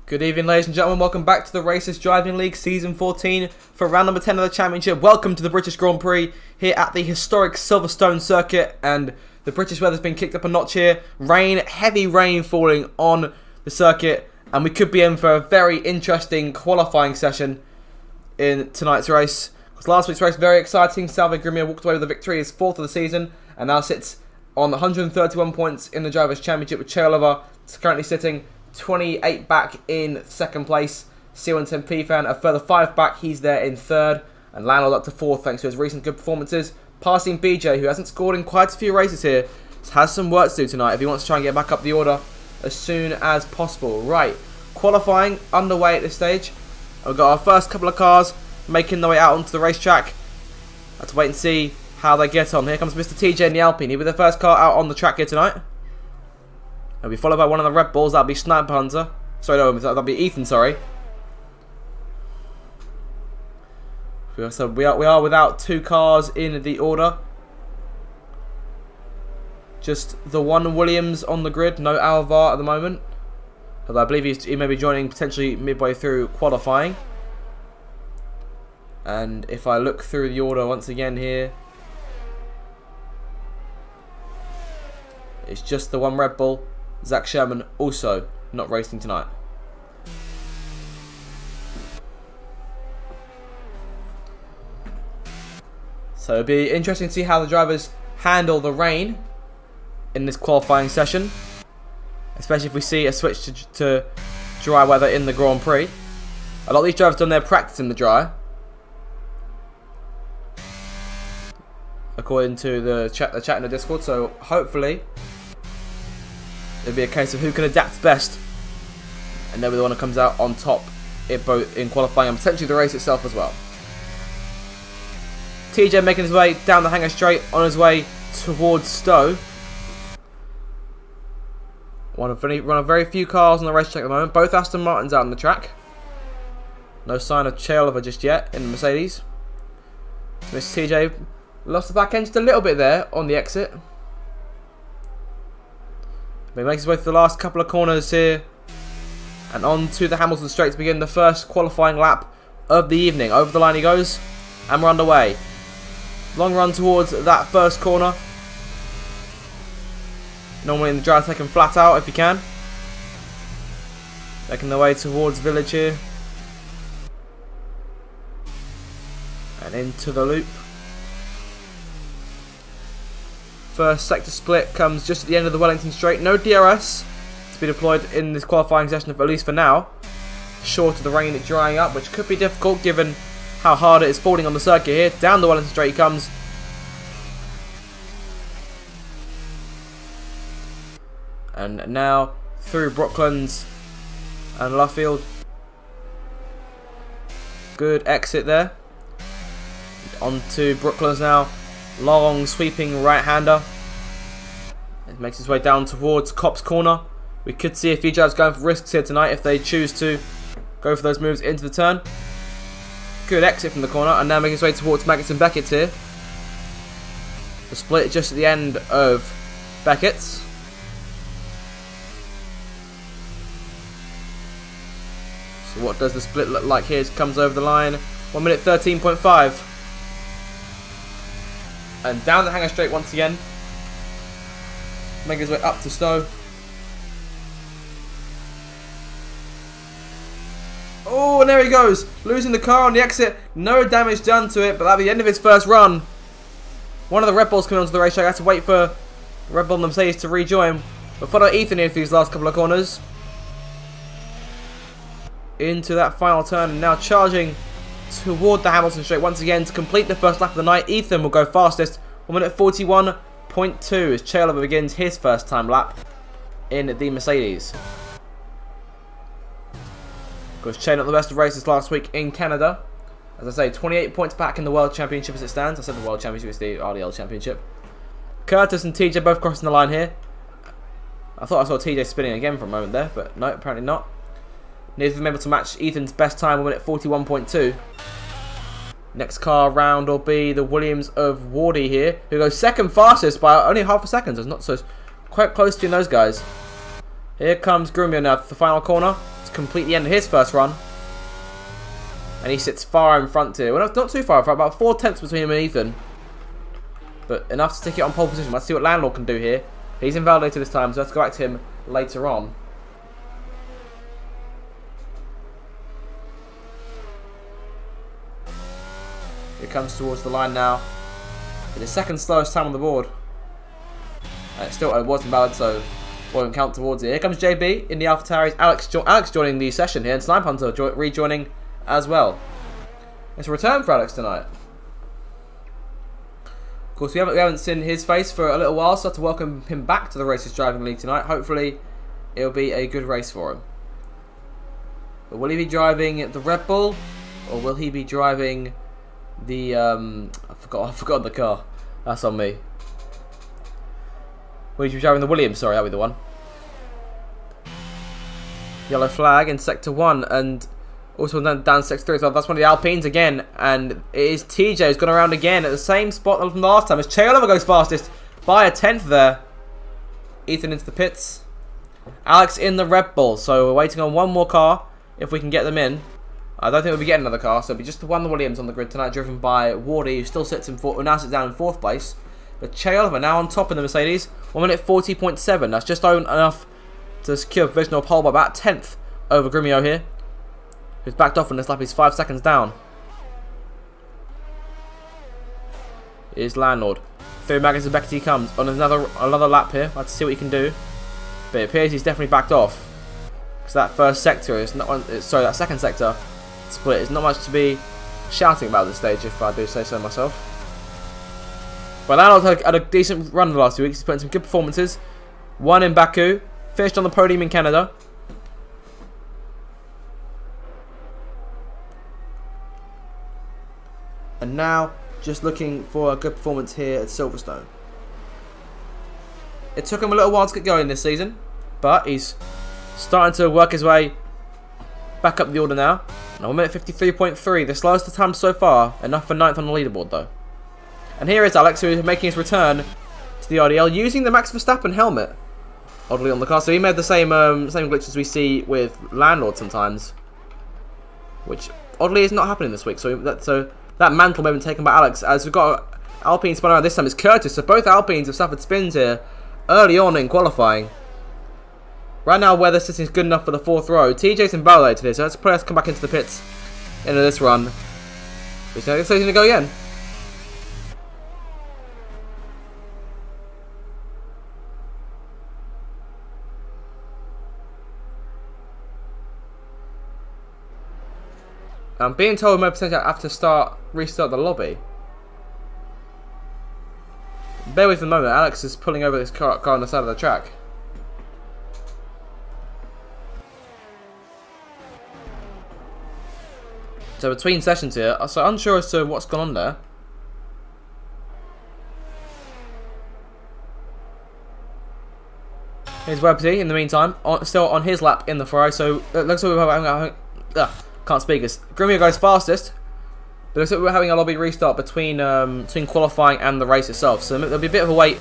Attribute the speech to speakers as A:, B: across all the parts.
A: Good evening, ladies and gentlemen. Welcome back to the Racers Driving League Season 14 for round number 10 of the Championship. Welcome to the British Grand Prix here at the historic Silverstone circuit, and the British weather's been kicked up a notch here. Heavy rain falling on the circuit, and we could be in for a very interesting qualifying session in tonight's race. Because last week's race, very exciting. Salve Grimia walked away with the victory, his 4th of the season, and now sits on 131 points in the Drivers' Championship, with Chailova currently sitting 28 back in 2nd place. C110 P-Fan a further 5 back, he's there in 3rd, and Landlord up to 4th thanks to his recent good performances. Passing BJ, who hasn't scored in quite a few races here, has some work to do tonight if he wants to try and get back up the order as soon as possible. Right, qualifying underway at this stage. We've got our first couple of cars making their way out onto the racetrack. Let's wait and see how they get on. Here comes Mr. TJ in the Alpine. He'll be the first car out on the track here tonight. He'll be followed by one of the Red Bulls. That'll be Sniper Hunter. Sorry, no, that'll be Ethan, sorry. So we are without 2 cars in the order. Just the one Williams on the grid. No Alvar at the moment. Although I believe he may be joining potentially midway through qualifying. And if I look through the order once again here, it's just the one Red Bull. Zach Sherman also not racing tonight. So it'll be interesting to see how the drivers handle the rain in this qualifying session, especially if we see a switch to dry weather in the Grand Prix. A lot of these drivers have done their practice in the dry, according to the chat in the Discord, so hopefully it'll be a case of who can adapt best, and they'll be the one that comes out on top both in qualifying and potentially the race itself as well. TJ making his way down the hangar straight on his way towards Stowe. One of very few cars on the racetrack at the moment. Both Aston Martins out on the track. No sign of Chailova just yet in the Mercedes. Mr. TJ lost the back end just a little bit there on the exit. But he makes his way through the last couple of corners here, and on to the Hamilton Straight to begin the first qualifying lap of the evening. Over the line he goes, and we're underway. Long run towards that first corner. Normally in the dry, take him flat out if you can. Making their way towards Village here. And into the loop. First sector split comes just at the end of the Wellington Straight. No DRS to be deployed in this qualifying session, at least for now. Short of the rain drying up, which could be difficult given how hard it is falling on the circuit here. Down the Wellington Straight he comes. And now through Brooklands and Luffield. Good exit there. On to Brooklands now. Long sweeping right-hander. It makes its way down towards Copse Corner. We could see a few drivers going for risks here tonight if they choose to go for those moves into the turn. Good exit from the corner, and now making its way towards Magnussen Beckett's here. The split just at the end of Beckett's. So what does the split look like here? It comes over the line. 1 minute 13.5. And down the hangar straight once again. Making his way up to Stowe. Oh, and there he goes. Losing the car on the exit. No damage done to it, but that'll be the end of his first run. One of the Red Bulls coming onto the racetrack. I had to wait for Red Bull and the Mercedes to rejoin. But follow Ethan here for these last couple of corners. Into that final turn, and now charging toward the Hamilton Straight once again to complete the first lap of the night. Ethan will go fastest, 1 minute 41.2 as Chailova begins his first time lap in the Mercedes. Of course, Chain up the best of races last week in Canada. As I say, 28 points back in the World Championship as it stands. I said the World Championship is the RDL Championship. Curtis and TJ both crossing the line here. I thought I saw TJ spinning again for a moment there, but no, apparently not. Neither of them able to match Ethan's best time, 1 minute 41.2. Next car round will be the Williams of Wardy here, who goes second fastest by only half a second. So it's not so quite close to those guys. Here comes Grumio now to the final corner. It's completely end of his first run. And he sits far in front here. Well, not too far in front, about 4 tenths between him and Ethan. But enough to stick it on pole position. Let's see what Landlord can do here. He's invalidated this time, so let's go back to him later on. He comes towards the line now. It's his second slowest time on the board. And it was invalid, so won't count towards it. Here comes JB in the AlphaTauri. Alex joining the session here, and Snipe Hunter rejoining as well. It's a return for Alex tonight. Of course, we haven't seen his face for a little while, so I have to welcome him back to the Racers Driving League tonight. Hopefully, it'll be a good race for him. But will he be driving the Red Bull, or will he be driving the I forgot the car. That's on me. Will he be driving the Williams? Sorry, that'll be the one. Yellow flag in Sector 1, and also down Sector 3 as well. That's one of the Alpines again, and it is TJ who's gone around again at the same spot from last time as Che Oliver goes fastest by a tenth there. Ethan into the pits. Alex in the Red Bull, so we're waiting on one more car if we can get them in. I don't think we'll be getting another car, so it'll be just the one Williams on the grid tonight, driven by Wardy, who still sits in now sits down in 4th place. But Che Oliver now on top in the Mercedes, 1:40.7. That's just enough to secure a provisional pole by about 10th over Grumio here, who's backed off on this lap. He's 5 seconds down. Here's Landlord. Through Magnus Beckety comes on another lap here. Let's see what he can do. But it appears he's definitely backed off, because that first sector is not. Sorry, that second sector split is not much to be shouting about at this stage, if I do say so myself. But Landlord had a decent run the last 2 weeks. He's put in some good performances. Won in Baku, finished on the podium in Canada. And now, just looking for a good performance here at Silverstone. It took him a little while to get going this season, but he's starting to work his way back up the order now. Now 1:53.3, the slowest time so far, enough for 9th on the leaderboard though. And here is Alex, who is making his return to the RDL using the Max Verstappen helmet, oddly on the car. So he made the same glitches we see with Landlord sometimes, which oddly is not happening this week. So that mantle may have been taken by Alex, as we've got Alpine spun around. This time it's Curtis. So both Alpines have suffered spins here early on in qualifying. Right now, weather system is good enough for the 4th row. TJ's invalidated here, so let's come back into the pits into this run. So he's going to go again. I'm being told we may potentially have to restart the lobby. Bear with me a moment. Alex is pulling over this car on the side of the track. So between sessions here, so unsure as to what's gone on there. Here's Websy in the meantime, still on his lap in the Ferrari. So it looks like we're having can't speak. Grumio goes fastest, but it looks like we're having a lobby restart between qualifying and the race itself. So there'll be a bit of a wait,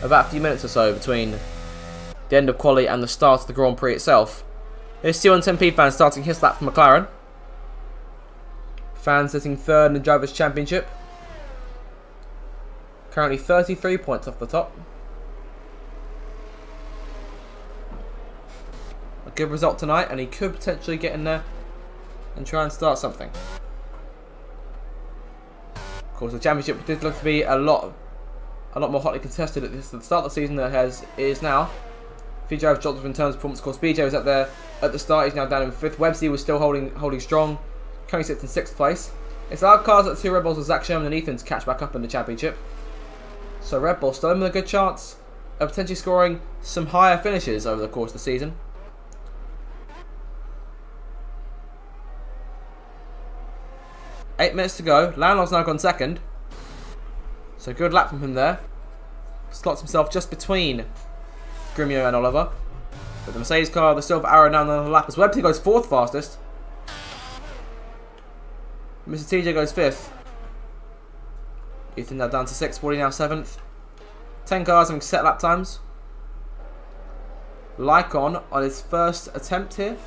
A: about a few minutes or so between the end of quali and the start of the Grand Prix itself. Here's C110P fan starting his lap for McLaren. Fan sitting 3rd in the Drivers' Championship. Currently 33 points off the top. A good result tonight, and he could potentially get in there and try and start something. Of course, the championship did look to be a lot more hotly contested at the start of the season than it is now. A few drivers dropped in terms of performance. Of course, BJ was up there at the start. He's now down in 5th. Websy was still holding strong. Currently sits in 6th place. It's our cars at 2 Red Bulls with Zach Sherman and Ethan to catch back up in the championship. So Red Bull still with a good chance of potentially scoring some higher finishes over the course of the season. Eight minutes to go. Landlord's now gone 2nd. So good lap from him there. Slots himself just between Grumio and Oliver. But the Mercedes car, the silver arrow down the lap as Websy goes 4th fastest. Mr. TJ goes 5th. Ethan now down to 6th. Wardy now 7th. 10 cars having set lap times. Lycon on his first attempt here.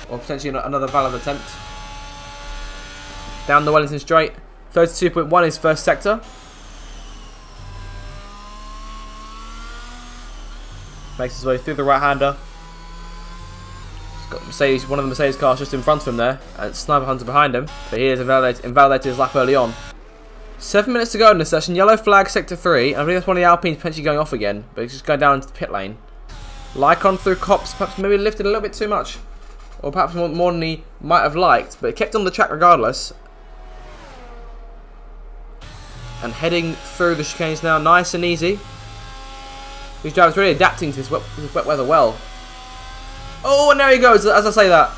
A: Or potentially another valid attempt. Down the Wellington straight. 32.1 his first sector. Makes his way through the right-hander. He's got Mercedes, one of the Mercedes cars just in front of him there. And Sniper Hunter behind him. But he has invalidated his lap early on. 7 minutes to go in this session. Yellow flag, sector 3. I believe that's one of the Alpines potentially going off again. But he's just going down into the pit lane. Lycon through Copse. Perhaps maybe lifted a little bit too much. Or perhaps more than he might have liked. But he kept on the track regardless. And heading through the chicanes now. Nice and easy. These drivers really adapting to this wet weather well. Oh, and there he goes, as I say that.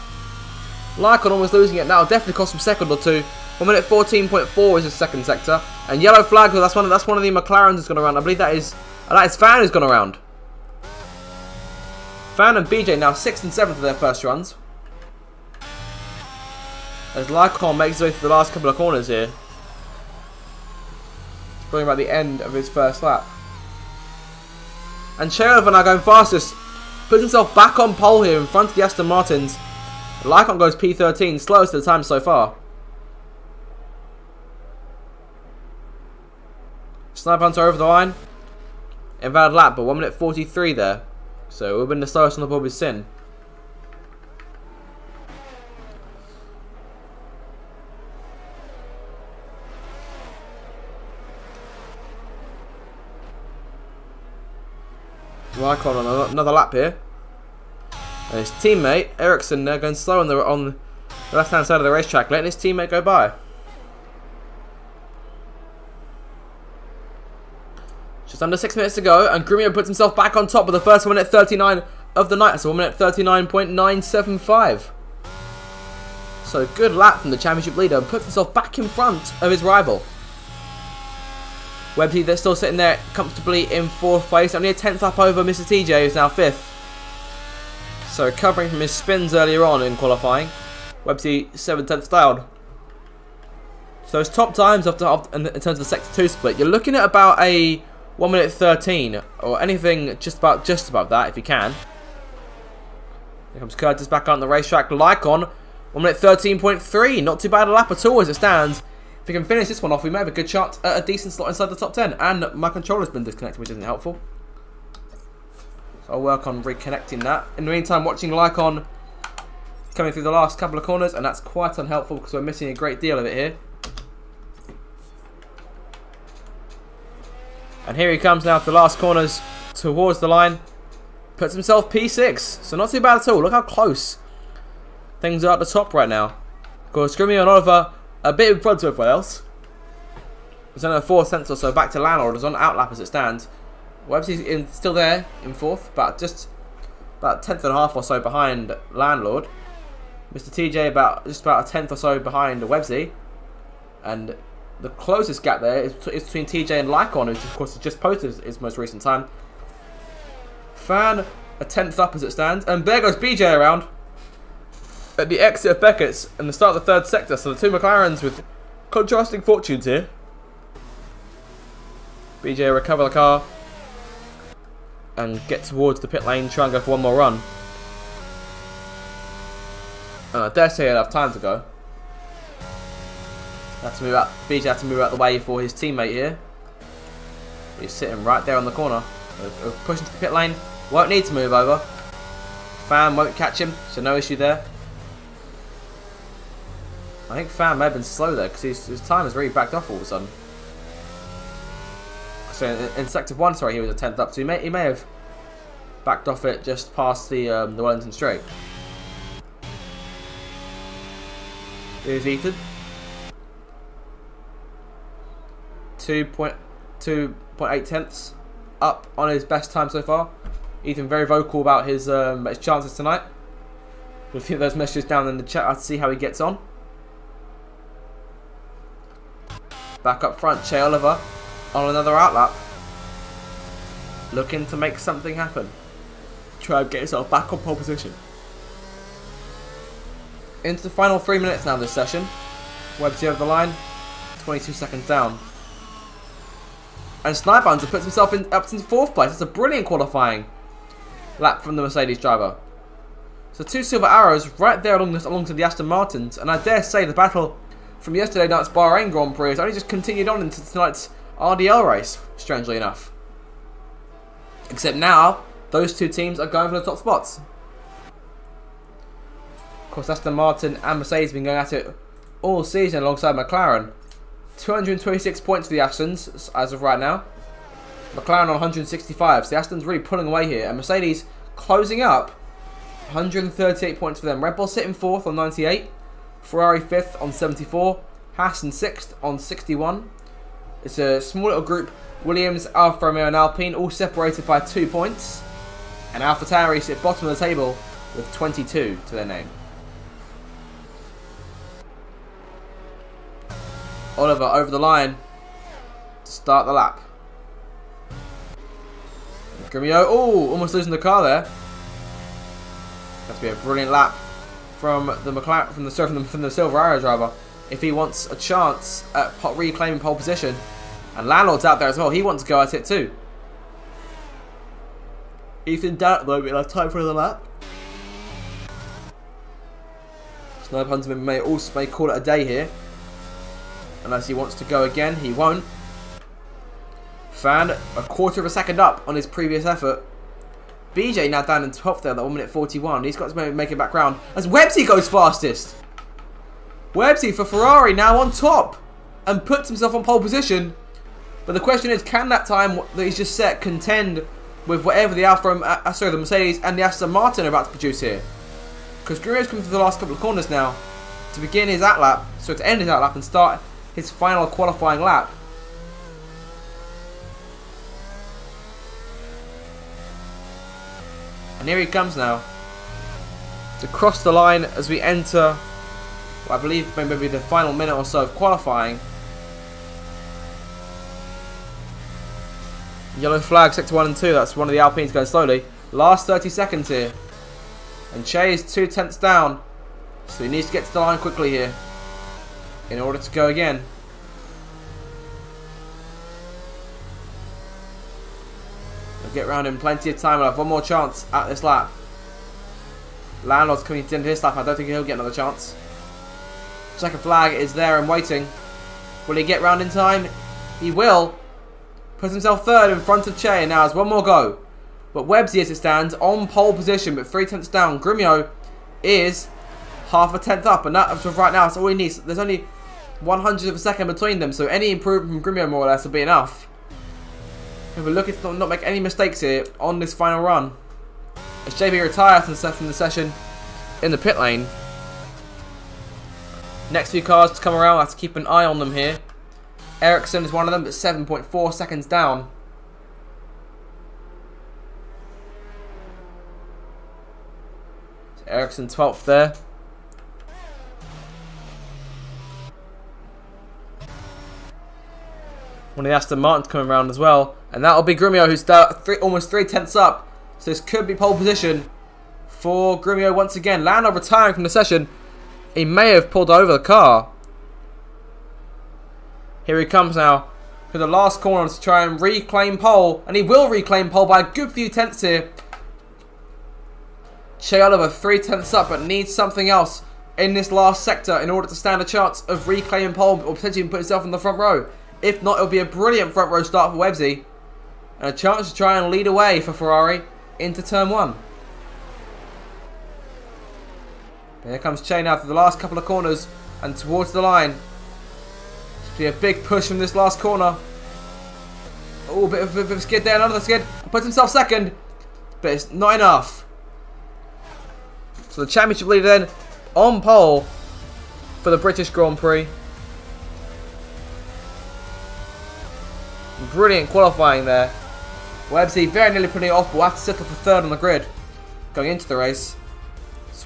A: Lycon almost losing it now. Definitely cost him a second or two. 1 minute 14.4 is his second sector. And yellow flag, well, that's one of the McLarens that's gone around. I believe that is Fan who's gone around. Fan and BJ now 6th and 7th of their first runs. As Lycon makes his way through the last couple of corners here. It's probably about the end of his first lap. And Cheylova now going fastest. Puts himself back on pole here in front of the Aston Martins. Lycon goes P13, slowest of the time so far. Sniper Hunter over the line. Invalid lap, but 1 minute 43 there. So it would have been the slowest on the board with Sin. Lycon on another lap here. And his teammate, Ericsson, there going slow on the left hand side of the racetrack, letting his teammate go by. Just under 6 minutes to go, and Grumio puts himself back on top with the first 1 minute 39 of the night. So 1 minute 39.975. So good lap from the championship leader, and puts himself back in front of his rival. Websy, they're still sitting there comfortably in 4th place. Only a 10th up over Mr. TJ, who's now 5th. So recovering from his spins earlier on in qualifying. Websy 7/10 styled. So his top times in terms of the sector 2 split, you're looking at about a 1 minute 13, or anything just about that if you can. Here comes Curtis back on the racetrack. Lycon, 1 minute 13.3, not too bad a lap at all as it stands. If we can finish this one off, we may have a good shot at a decent slot inside the top 10. And my controller's been disconnected, which isn't helpful. So I'll work on reconnecting that. In the meantime, watching Lycon coming through the last couple of corners, and that's quite unhelpful because we're missing a great deal of it here. And here he comes now to the last corners towards the line. Puts himself P6, so not too bad at all. Look how close things are at the top right now. Of course, Grimmy and Oliver a bit in front of everyone else. There's only 4 cents or so back to Landlord. It's on outlap as it stands. Websy's still there in 4th, but just about 10th and a half or so behind Landlord. Mr. TJ just about a 10th or so behind Websy. And the closest gap there is between TJ and Lycon, who of course has just posted his most recent time. Fan a 10th up as it stands, and there goes BJ around at the exit of Beckett's and the start of the 3rd sector. So the two McLarens with contrasting fortunes here. BJ recover the car and get towards the pit lane, try and go for one more run. I dare say he'll have time to go. BJ had to move out the way for his teammate here. He's sitting right there on the corner. Pushing to the pit lane. Won't need to move over. Fan won't catch him, so no issue there. I think Fan may have been slow there because his time has really backed off all of a sudden. So in sector 1, sorry, he was a 10th up, so he may have backed off it just past the Wellington straight. Here's Ethan. 2.8 tenths up on his best time so far. Ethan very vocal about his chances tonight. We'll few those messages down in the chat to see how he gets on. Back up front, Che Oliver on another outlap. Looking to make something happen. Try and get himself back on pole position. Into the final 3 minutes now of this session. Websy over the line. 22 seconds down. And Sniper Hunter puts himself up into 4th place. It's a brilliant qualifying lap from the Mercedes driver. So 2 silver arrows right there alongside the Aston Martins. And I dare say the battle from yesterday night's Bahrain Grand Prix has only just continued on into tonight's RDL race, strangely enough. Except now, those 2 teams are going for the top spots. Of course, Aston Martin and Mercedes have been going at it all season alongside McLaren. 226 points for the Astons as of right now. McLaren on 165, so the Astons really pulling away here. And Mercedes closing up, 138 points for them. Red Bull sitting 4th on 98. Ferrari 5th on 74. Haas in 6th on 61. It's a small little group. Williams, Alfa Romeo and Alpine all separated by 2 points. And AlphaTauri sit bottom of the table with 22 to their name. Oliver over the line to start the lap. Gremio, oh, almost losing the car there. Has to be a brilliant lap from the McLaren, from the Silver Arrow driver, if he wants a chance at reclaiming pole position. And Landlord's out there as well. He wants to go at it too. Ethan down at the moment. We'll have time for another lap. Sniper Hunter may call it a day here. Unless he wants to go again, he won't. Fan, a quarter of a second up on his previous effort. BJ now down in 12th there, that 1 minute 41. He's got to make it back round as Websy goes fastest. Websy for Ferrari now on top and puts himself on pole position. But the question is, can that time that he's just set contend with whatever the the Mercedes and the Aston Martin are about to produce here? Because Gremio's coming through the last couple of corners now to begin his outlap, so to end his outlap and start his final qualifying lap. And here he comes now to cross the line as we enter, well, I believe maybe the final minute or so of qualifying. Yellow flag, sector 1 and 2. That's one of the Alpines going slowly. Last 30 seconds here. And Che is 2 tenths down. So he needs to get to the line quickly here in order to go again. He'll get round in plenty of time. We'll have one more chance at this lap. Landlord's coming to the end of his lap. I don't think he'll get another chance. Second flag is there and waiting. Will he get round in time? He will. Puts himself 3rd in front of Che and now has one more go. But Websy, as it stands, on pole position but 3 tenths down. Gremio is half a tenth up, and that right now, that's all he needs. There's only 100th of a second between them, so any improvement from Gremio more or less will be enough. If we're looking to not make any mistakes here on this final run. As JB retires from the session in the pit lane. Next few cars to come around, I have to keep an eye on them here. Ericsson is one of them, but 7.4 seconds down. So Ericsson 12th there. One of the Aston Martins coming around as well. And that'll be Gremio, who's almost 3 tenths up. So this could be pole position for Gremio once again. Lando retiring from the session. He may have pulled over the car. Here he comes now for the last corner to try and reclaim pole. And he will reclaim pole by a good few tenths here. Che Oliver 3 tenths up, but needs something else in this last sector in order to stand a chance of reclaiming pole or potentially even put himself in the front row. If not, it'll be a brilliant front row start for Websy. And a chance to try and lead away for Ferrari into turn 1. Here comes Che now through the last couple of corners and towards the line. Be a big push from this last corner. Oh, bit of a skid there, another skid. Puts himself 2nd, but it's not enough. So the championship leader then on pole for the British Grand Prix. Brilliant qualifying there. Websy very nearly putting it off, but will have to settle for 3rd on the grid going into the race.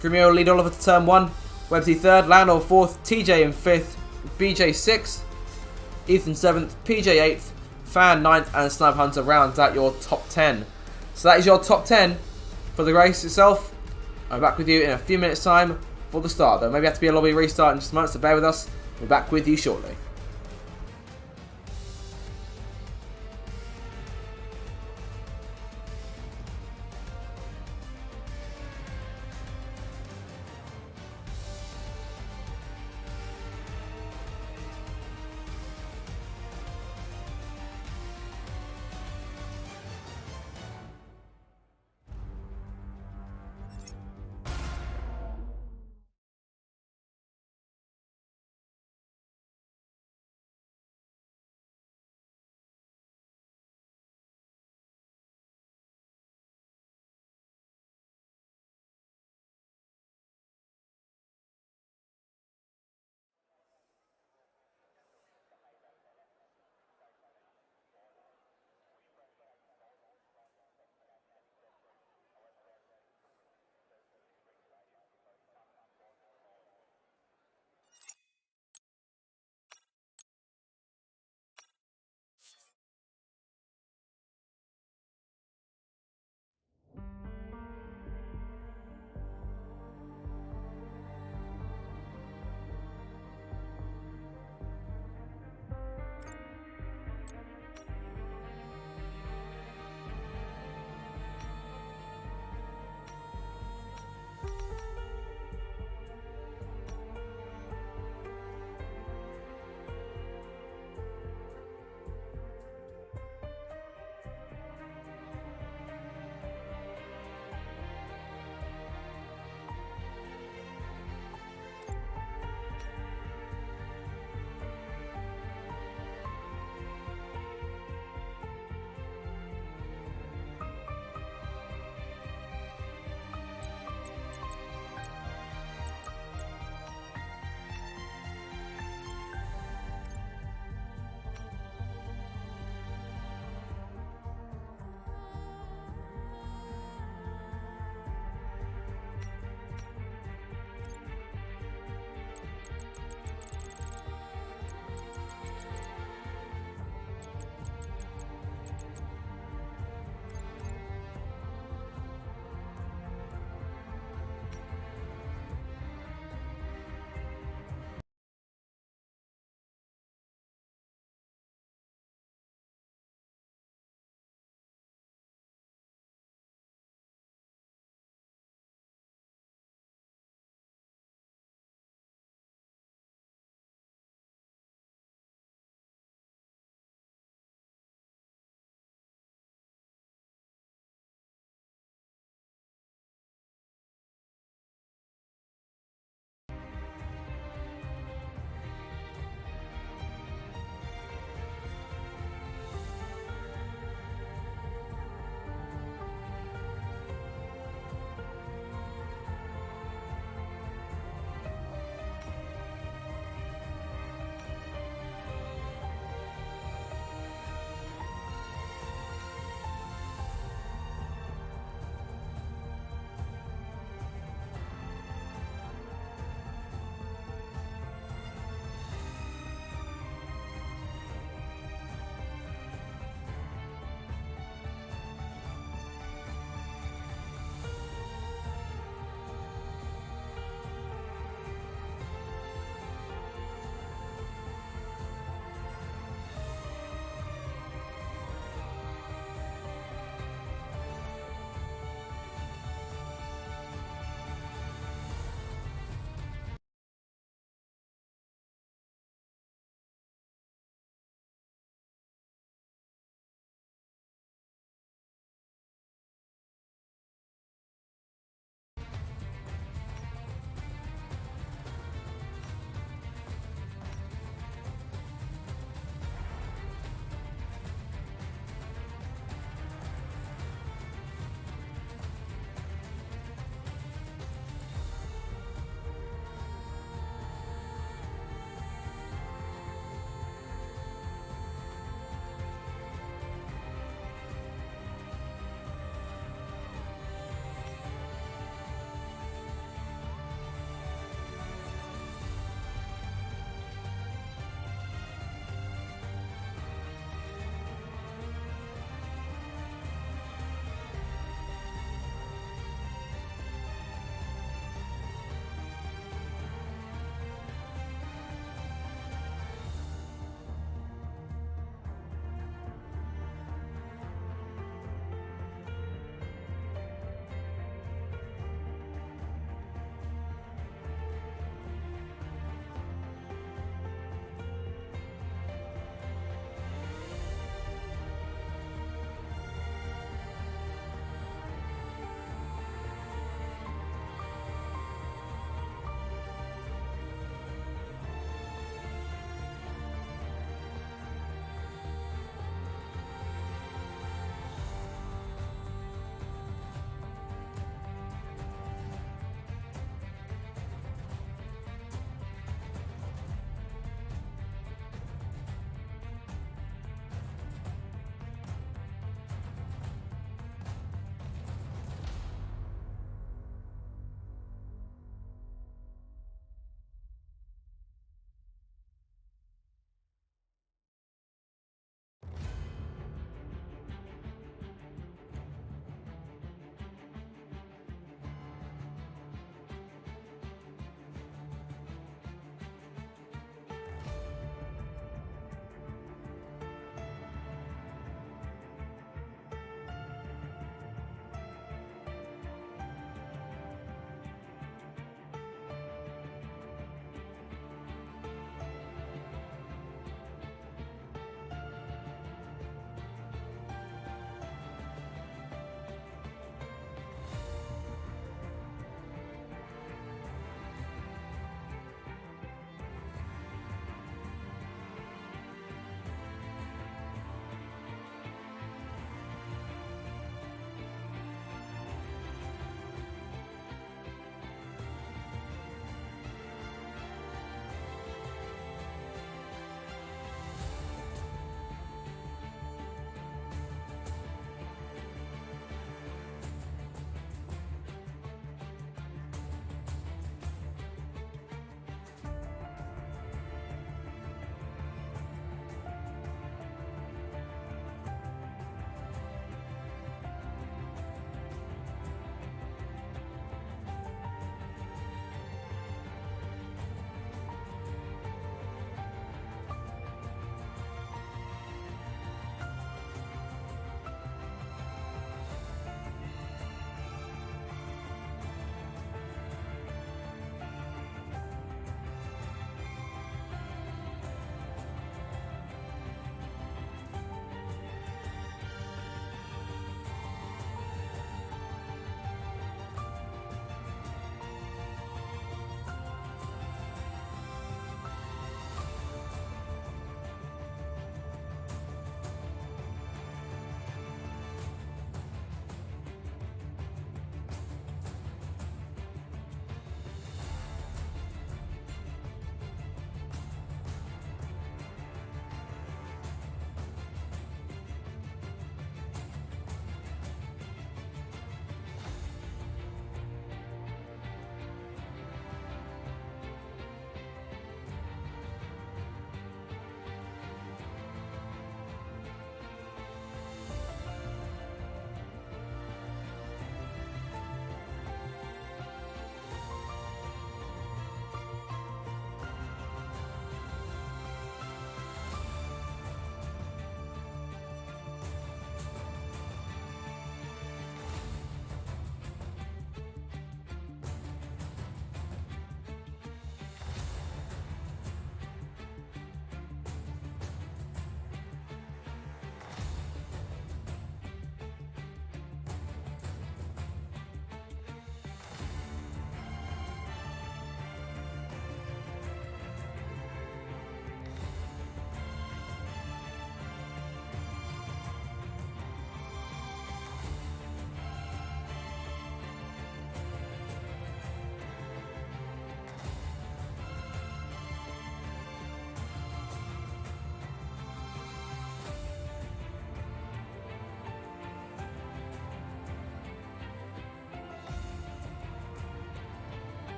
A: Gremio lead Oliver to turn 1. Websy 3rd, Lando 4th, TJ in 5th, BJ 6th, Ethan 7th, PJ 8th, Fan 9th, and Sniper Hunter rounds out your top 10. So that is your top 10 for the race itself. I'm back with you in a few minutes time for the start. There may have to be a lobby restart in just a moment, so bear with us. We're back with you shortly.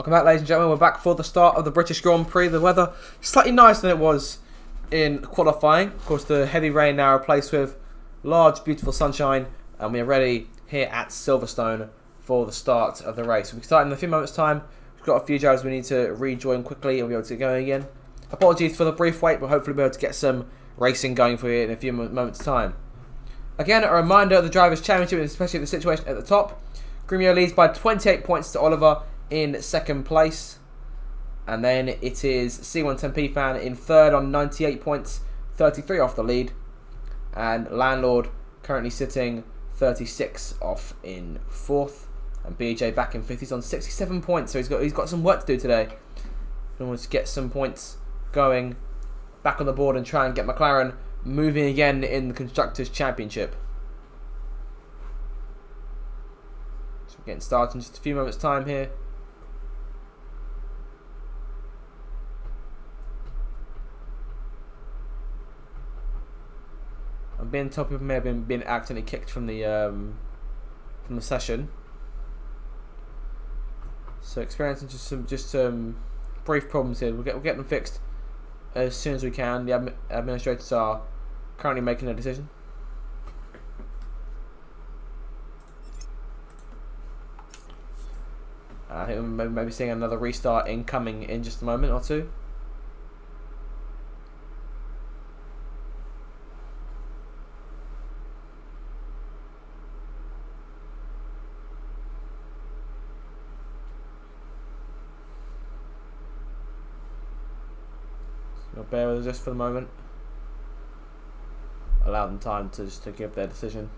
A: Welcome back, ladies and gentlemen. We're back for the start of the British Grand Prix. The weather slightly nicer than it was in qualifying. Of course, the heavy rain now replaced with large, beautiful sunshine, and we are ready here at Silverstone for the start of the race. We'll be starting in a few moments' time. We've got a few drivers we need to rejoin quickly and be able to get going again. Apologies for the brief wait, but hopefully we'll be able to get some racing going for you in a few moments' time. Again, a reminder of the Drivers' Championship, especially the situation at the top. Grumio leads by 28 points to Oliver in second place. And then it is C110P Fan in third on 98 points, 33 off the lead. And Landlord currently sitting 36 off in fourth. And BJ back in fifth. He's on 67 points, so he's got some work to do today. He wants to get some points going back on the board and try and get McLaren moving again in the Constructors' Championship. So we're getting started in just a few moments' time here. I'm being told people may have been accidentally kicked from the session. So experiencing just some brief problems here. We'll get them fixed as soon as we can. The administrators are currently making a decision. I think we may be seeing another restart incoming in just a moment or two. So bear with us just for the moment. Allow them time to give their decision.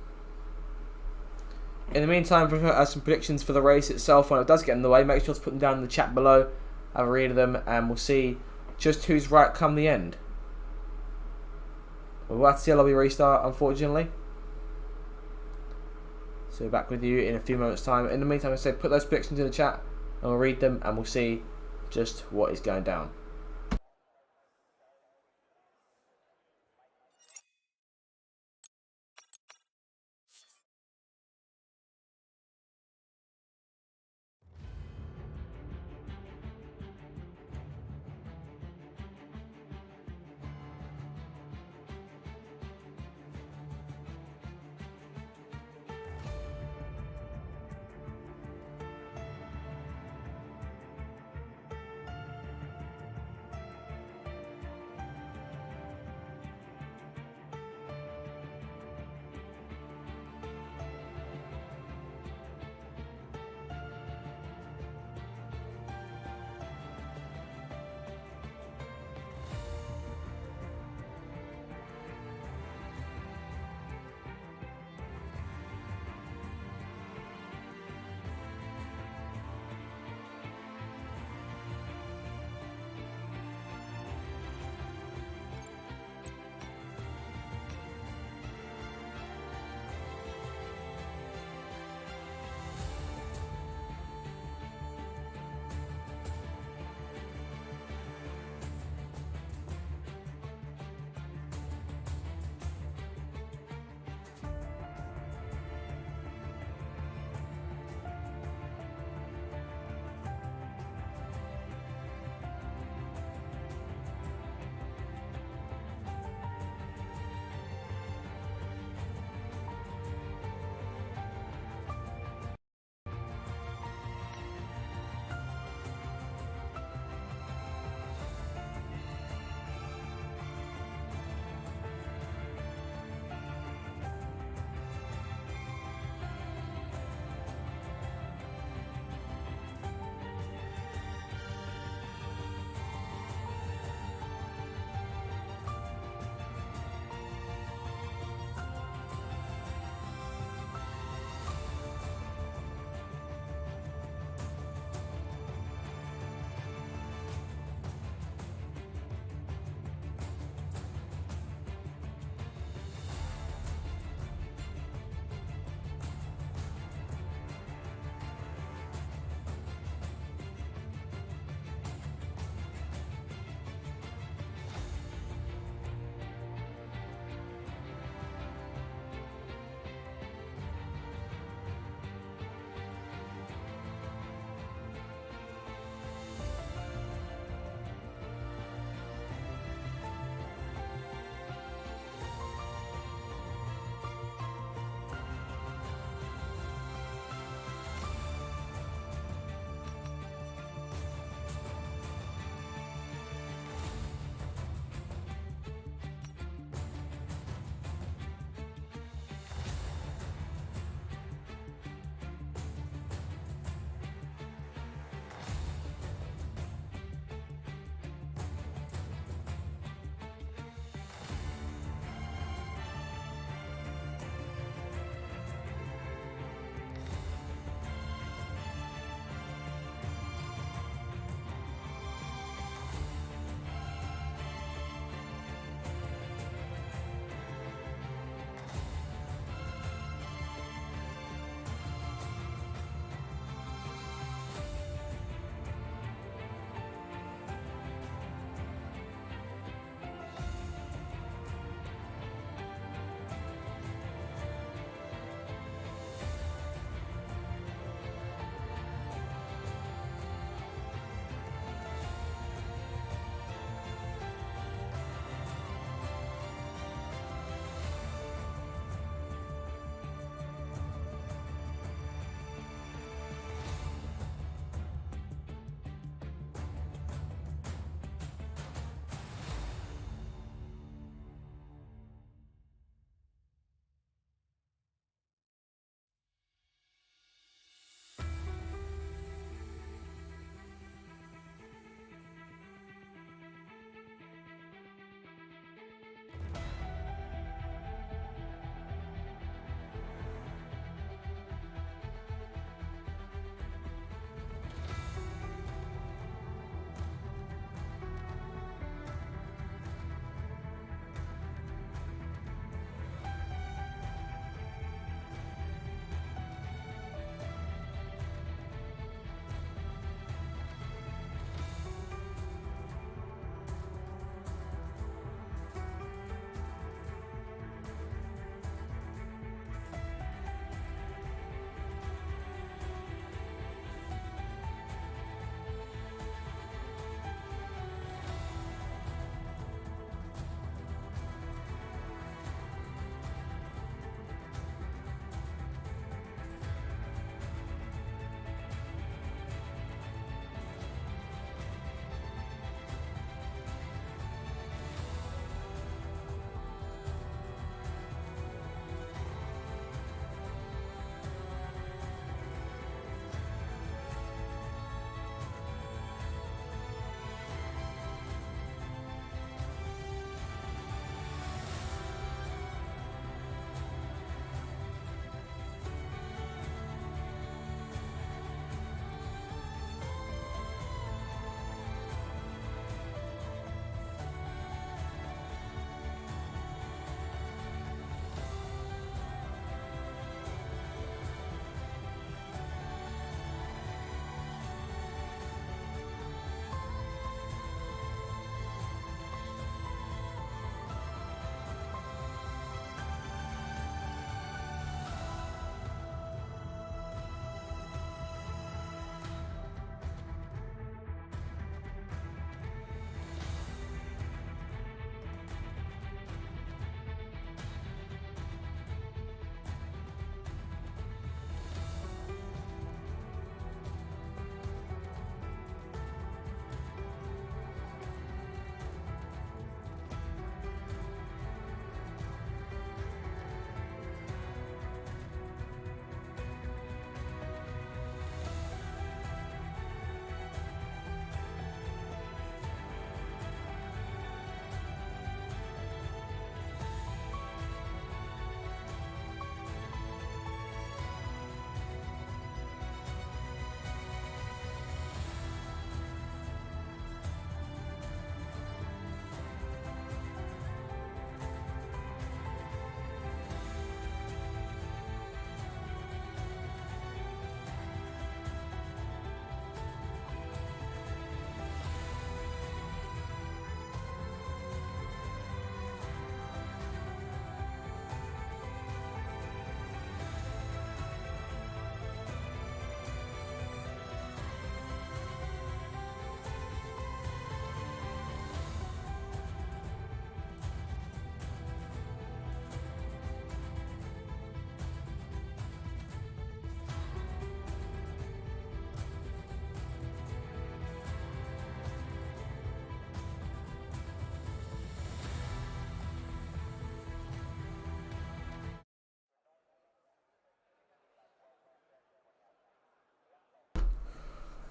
A: In the meantime, we've got some predictions for the race itself. When it does get in the way, make sure to put them down in the chat below. Have a read of them, and we'll see just who's right come the end. We'll have to see a lobby restart, unfortunately. So back with you in a few moments' time. In the meantime, I say put those predictions in the chat, and we'll read them, and we'll see just what is going down.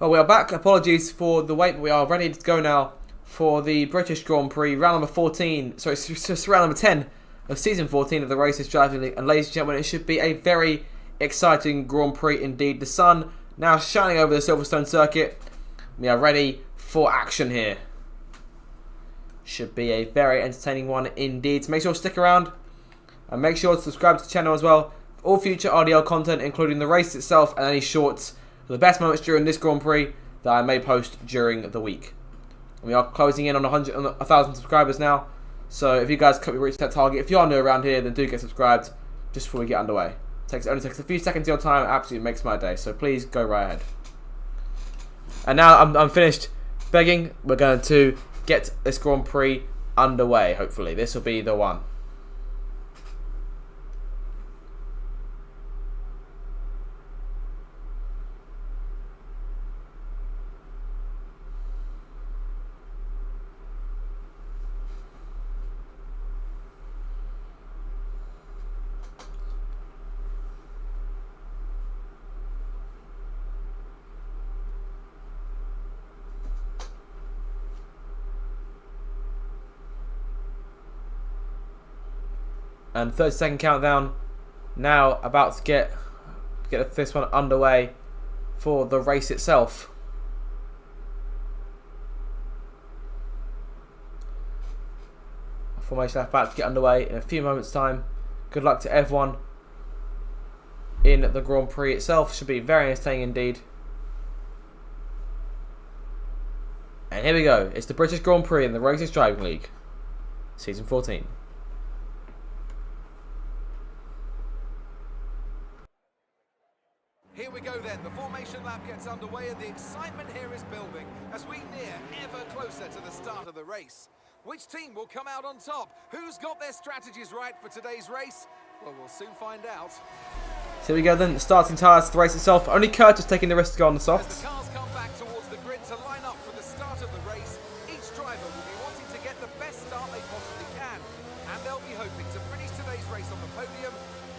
A: Well, we are back. Apologies for the wait, but we are ready to go now for the British Grand Prix, round number 14. Sorry, it's just round number 10 of season 14 of the Racers Driving League. And ladies and gentlemen, it should be a very exciting Grand Prix indeed. The sun now shining over the Silverstone circuit. We are ready for action here. Should be a very entertaining one indeed. So make sure to stick around and make sure to subscribe to the channel as well for all future RDL content, including the race itself and any shorts for the best moments during this Grand Prix that I may post during the week. And we are closing in on 1,000 subscribers now. So if you guys could reach that target, if you are new around here, then do get subscribed just before we get underway. It only takes a few seconds of your time. It absolutely makes my day. So please go right ahead. And now I'm finished begging. We're going to get this Grand Prix underway, hopefully. This will be the one. And 30-second countdown now, about to get this one underway for the race itself. Formation lap about to get underway in a few moments time. Good luck to everyone in the Grand Prix itself. Should be very entertaining indeed. And here we go. It's the British Grand Prix in the Racers Driving League, Season 14.
B: Here we go then, the formation lap gets underway and the excitement here is building as we near ever closer to the start of the race. Which team will come out on top? Who's got their strategies right for today's race? Well, we'll soon find out.
A: So here we go then, starting tyres to the race itself. Only Curtis taking the risk to go on the softs.
B: As the cars come back towards the grid to line up for the start of the race, each driver will be wanting to get the best start they possibly can. And they'll be hoping to finish today's race on the podium,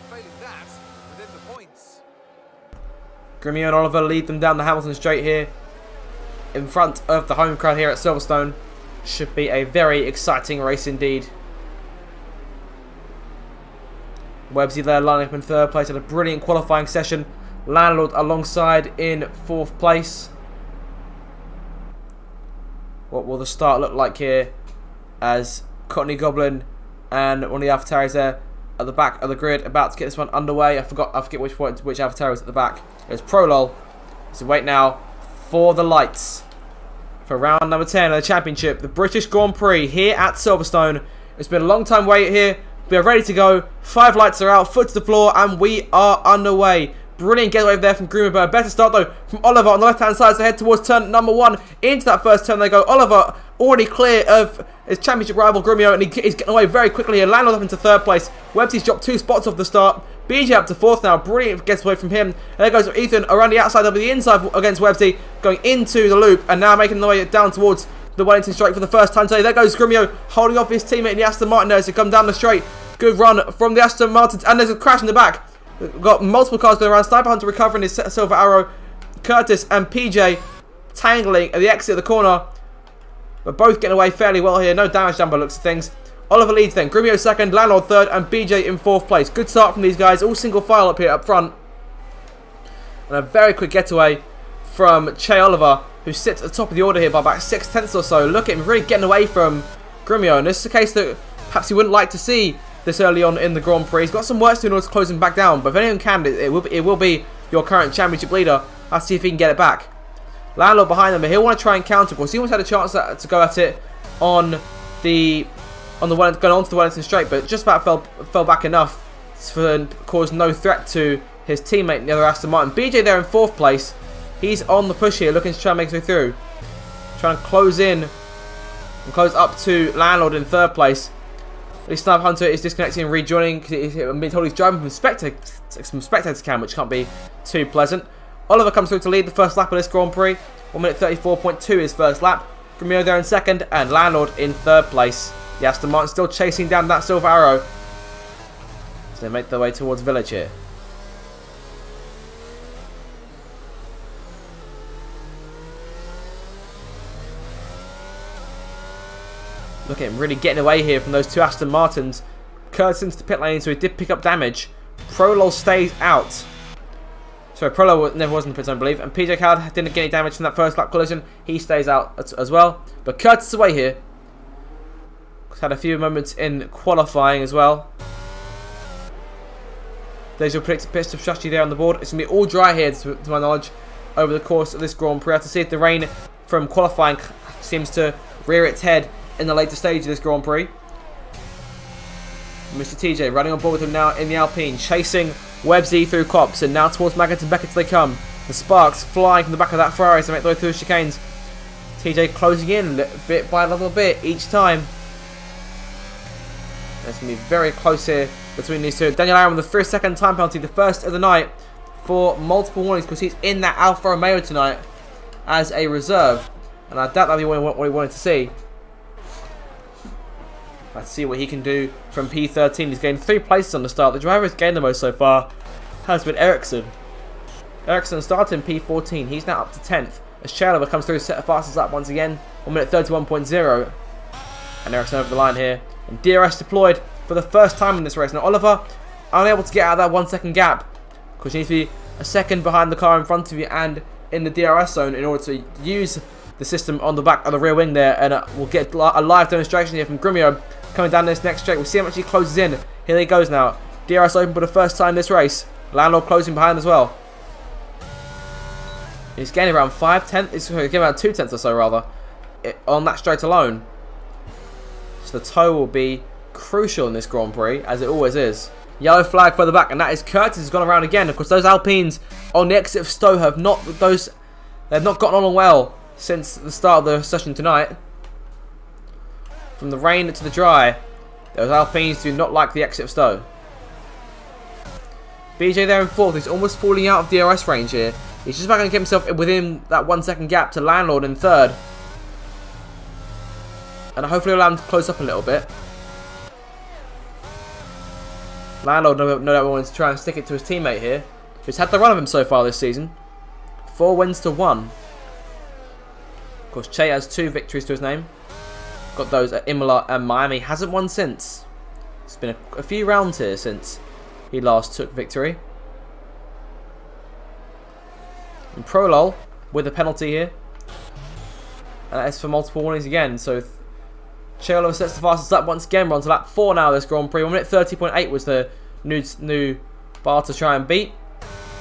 B: failing that, within the points.
A: Gremio and Oliver lead them down the Hamilton Straight here in front of the home crowd here at Silverstone. Should be a very exciting race indeed. Webbsy there lining up in third place, had a brilliant qualifying session. Landlord alongside in fourth place. What will the start look like here as Courtney Goblin and one of the AlphaTauris there at the back of the grid, about to get this one underway. I forget which AlphaTauri was at the back. It's Prolol. So wait now for the lights for round number 10 of the championship, the British Grand Prix here at Silverstone. It's been a long time wait here. We are ready to go. 5 lights are out, foot to the floor, and we are underway. Brilliant getaway there from Groomer, but a better start though from Oliver on the left hand side as they head towards turn number 1. Into that first turn they go. Oliver already clear of his championship rival Grumio, and he's getting away very quickly here. Landlord up into third place. Webbsy's dropped 2 spots off the start. BJ up to 4th now. Brilliant gets away from him. And there goes Ethan around the outside over the inside against Webbsy, going into the loop and now making the way down towards the Wellington straight for the first time today. There goes Grumio holding off his teammate in the Aston Martin there as they come down the straight. Good run from the Aston Martins, and there's a crash in the back. We've got multiple cars going around. Sniper Hunter recovering his silver arrow. Curtis and PJ tangling at the exit of the corner. But both getting away fairly well here. No damage done by the looks of things. Oliver leads then. Grumio second, Landlord third, and BJ in 4th place. Good start from these guys. All single file up here up front. And a very quick getaway from Che Oliver, who sits at the top of the order here by about 6/10 or so. Look at him really getting away from Grumio. And this is a case that perhaps he wouldn't like to see this early on in the Grand Prix. He's got some work to do in order to close him back down, but if anyone can, it will be your current championship leader. Let's see if he can get it back. Landlord behind them, but he'll want to try and counter, because he almost had a chance to go at it on the going onto the Wellington straight, but just about fell back enough to cause no threat to his teammate in the other Aston Martin. BJ there in 4th place. He's on the push here, looking to try and make his way through, trying to close in and close up to Landlord in 3rd place. The Sniper Hunter is disconnecting and rejoining because he's been told he's driving from spectator cam, which can't be too pleasant. Oliver comes through to lead the first lap of this Grand Prix. 1 minute 34.2 his first lap. Grumio there in 2nd, and Landlord in 3rd place. The Aston Martin still chasing down that silver arrow as they make their way towards Village here. Look at him really getting away here from those two Aston Martins. Curtis into the pit lane, so he did pick up damage. Prolol stays out. Sorry, Prolol never was in the pit zone, I believe. And PJ Coward didn't get any damage from that first lap collision. He stays out as well. But Curtis is away here. He's had a few moments in qualifying as well. There's your predicted pit stop strategy there on the board. It's going to be all dry here, to my knowledge, over the course of this Grand Prix. I have to see if the rain from qualifying seems to rear its head in the later stage of this Grand Prix. Mr. TJ running on board with him now in the Alpine, chasing Websy through Copse, and now towards Maggott and Beckett they come. The sparks flying from the back of that Ferrari to make their way through the chicanes. TJ closing in bit by little bit each time. It's going to be very close here between these two. Daniel Aron with the 3-second time penalty, the first of the night, for multiple warnings because he's in that Alfa Romeo tonight as a reserve. And I doubt that'll be what he wanted to see. Let's see what he can do from P13. He's gained 3 places on the start. The driver who's gained the most so far has been Ericsson. Ericsson started in P14. He's now up to 10th. As Chandler comes through, set the fastest lap once again. 1 minute 31.0. And Ericsson over the line here. And DRS deployed for the first time in this race. Now Oliver unable to get out of that 1 second gap because you need to be a second behind the car in front of you and in the DRS zone in order to use the system on the back of the rear wing there. And we'll get a live demonstration here from Grumio coming down this next straight. We'll see how much he closes in. Here he goes now. DRS open for the first time this race. Landlord closing behind as well. He's gaining around 5/10. He's getting around 2/10 or so rather on that straight alone. So the toe will be crucial in this Grand Prix, as it always is. Yellow flag further back, and that is Curtis has gone around again. Of course, those Alpines on the exit of Stowe have not gotten on well since the start of the session tonight. From the rain to the dry, those Alpines do not like the exit of Stowe. BJ there in 4th. He's almost falling out of DRS range here. He's just about going to get himself within that 1 second gap to Landlord in 3rd. And hopefully allow him to close up a little bit. Landlord no doubt wants to try and stick it to his teammate here, who's had the run of him so far this season. 4 wins to 1. Of course, Che has 2 victories to his name. Got those at Imola and Miami. Hasn't won since. It's been a few rounds here since he last took victory. And Prolol with a penalty here. And that is for multiple warnings again. So Che Oliver sets the fastest lap once again. We're on to lap 4 now this Grand Prix. 1 minute 30.8 was the new bar to try and beat.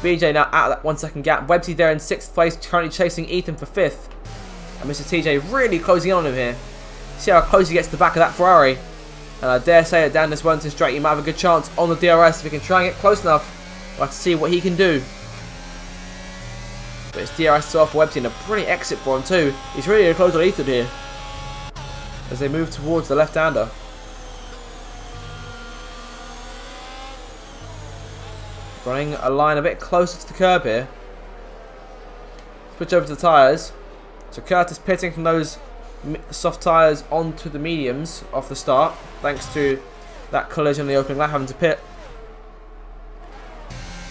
A: BJ now out of that 1 second gap. Websy there in 6th place, currently chasing Ethan for 5th. And Mr. TJ really closing in on him here. See how close he gets to the back of that Ferrari. And I dare say that down this Wellington straight, he might have a good chance on the DRS if he can try and get close enough. We'll have to see what he can do. But it's DRS to offer Websy and a pretty exit for him too. He's really going to close on Ethan here as they move towards the left-hander. Running a line a bit closer to the curb here. Switch over to the tyres. So Curtis pitting from those soft tyres onto the mediums off the start, thanks to that collision in the opening lap, having to pit.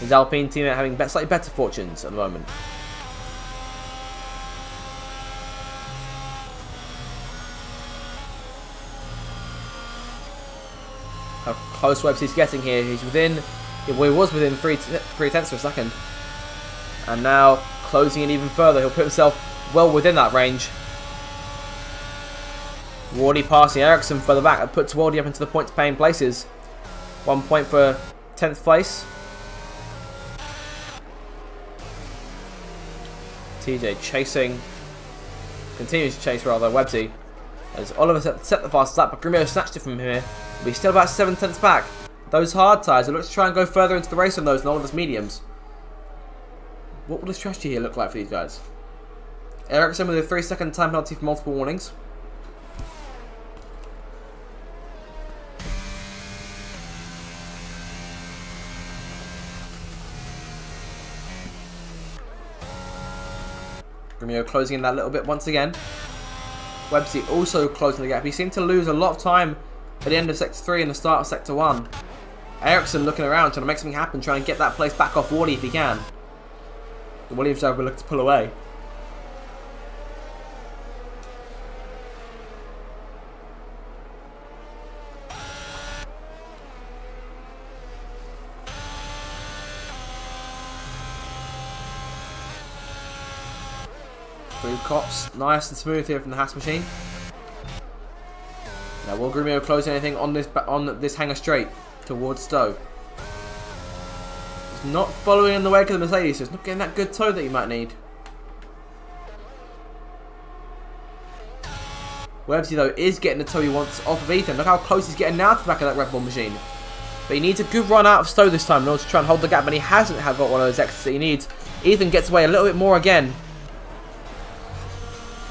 A: His Alpine teammate having slightly better fortunes at the moment. How close Websy's getting here. He's within, well, he was within 3/10 of a second. And now closing in even further. He'll put himself well within that range. Wardy passing Ericsson further back. That puts Wardy up into the points paying places. 1 point for 10th place. TJ chasing. Continues to chase rather, Websy. As Oliver set the fastest lap, but Grumio snatched it from him here. But he's still about 7/10 back. Those hard tyres, it looks to try and go further into the race on those than Oliver's mediums. What would the strategy here look like for these guys? Ericsson with a 3-second time penalty for multiple warnings. Grumio closing in that little bit once again. Websy also closing the gap. He seemed to lose a lot of time at the end of Sector 3 and the start of Sector 1. Ericsson looking around, trying to make something happen, trying to get that place back off Wardy if he can. The Williams driver will look to pull away. Through Cops. Nice and smooth here from the Haas machine. Now, will Grumio close anything on this hangar straight towards Stowe? He's not following in the wake of the Mercedes, so it's not getting that good toe that you might need. Websy, though, is getting the toe he wants off of Ethan. Look how close he's getting now to the back of that Red Bull machine. But he needs a good run out of Stowe this time in order to try and hold the gap, and he hasn't got one of those exits that he needs. Ethan gets away a little bit more again.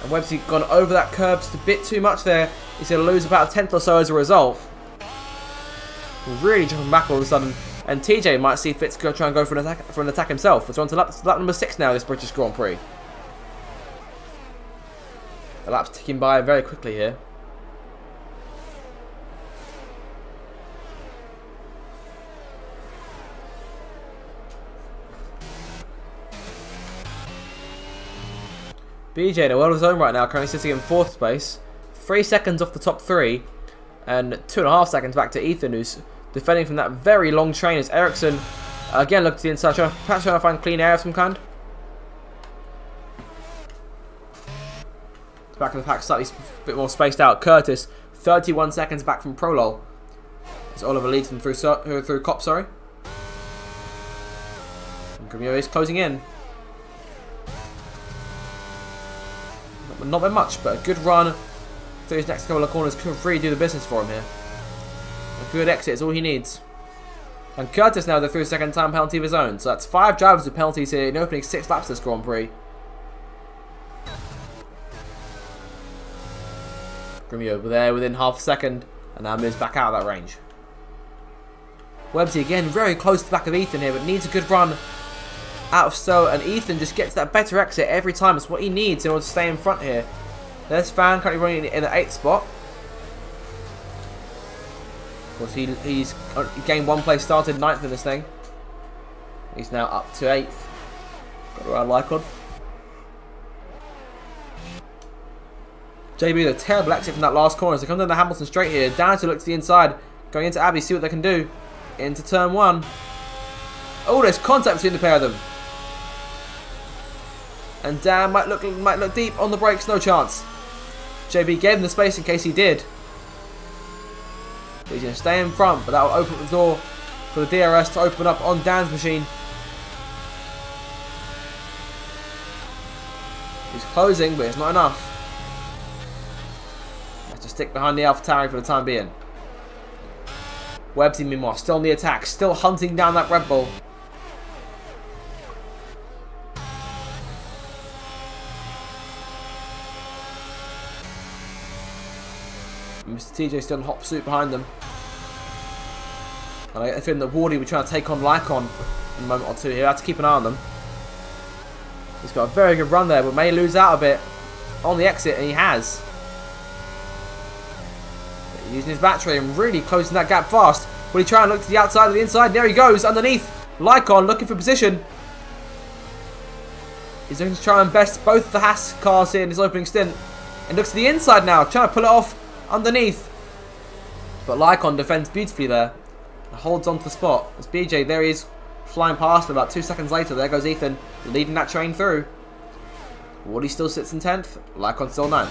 A: And Websy gone over that curb just a bit too much there. He's going to lose about a tenth or so as a result. Really jumping back all of a sudden. And TJ might see fit to try and go for an attack himself. It's on to lap number 6 now, this British Grand Prix. The lap's ticking by very quickly here. BJ in a world of his own right now, currently sitting in 4th place. 3 seconds off the top 3. And 2.5 seconds back to Ethan, who's defending from that very long train as Ericsson again look to the inside, perhaps trying to find clean air of some kind. Back of the pack, slightly a bit more spaced out. Curtis, 31 seconds back from Prolol. As Oliver leads them through Cop, sorry. And Grumio is closing in. Not by much, but a good run through his next couple of corners could really do the business for him here. A good exit is all he needs. And Curtis now through a second time penalty of his own. So that's 5 drivers with penalties here in opening 6 laps this Grand Prix. Grumio there within half a second and now moves back out of that range. Websy again very close to the back of Ethan here, but needs a good run out of Stowe, and Ethan just gets that better exit every time. It's what he needs in order to stay in front here. There's Fan currently running in the 8th spot. Of course, he's gained 1 place, started 9th in this thing. He's now up to 8th. Got around Lycon. JB, the terrible exit from that last corner. So they come down the Hamilton straight here. Down to look to the inside. Going into Abbey, see what they can do. Into turn 1. Oh, there's contact between the pair of them. And Dan might look deep on the brakes, no chance. JB gave him the space in case he did. But he's going to stay in front, but that will open the door for the DRS to open up on Dan's machine. He's closing, but it's not enough. He has to stick behind the AlphaTauri for the time being. Websy, meanwhile, still on the attack, still hunting down that Red Bull. Mr. TJ still in hot pursuit behind them. And I get the feeling that Wardy will try to take on Lycon in a moment or two here. I have to keep an eye on them. He's got a very good run there, but may lose out a bit on the exit, and he has. But using his battery and really closing that gap fast. Will he try and look to the outside or the inside? There he goes, underneath. Lycon looking for position. He's going to try and best both the Haas cars here in his opening stint. And looks to the inside now, trying to pull it off underneath. But Lycon defends beautifully there. And holds on to the spot. As BJ, there he is, flying past him. About 2 seconds later, there goes Ethan, leading that train through. Wardy still sits in 10th. Lycon still 9th.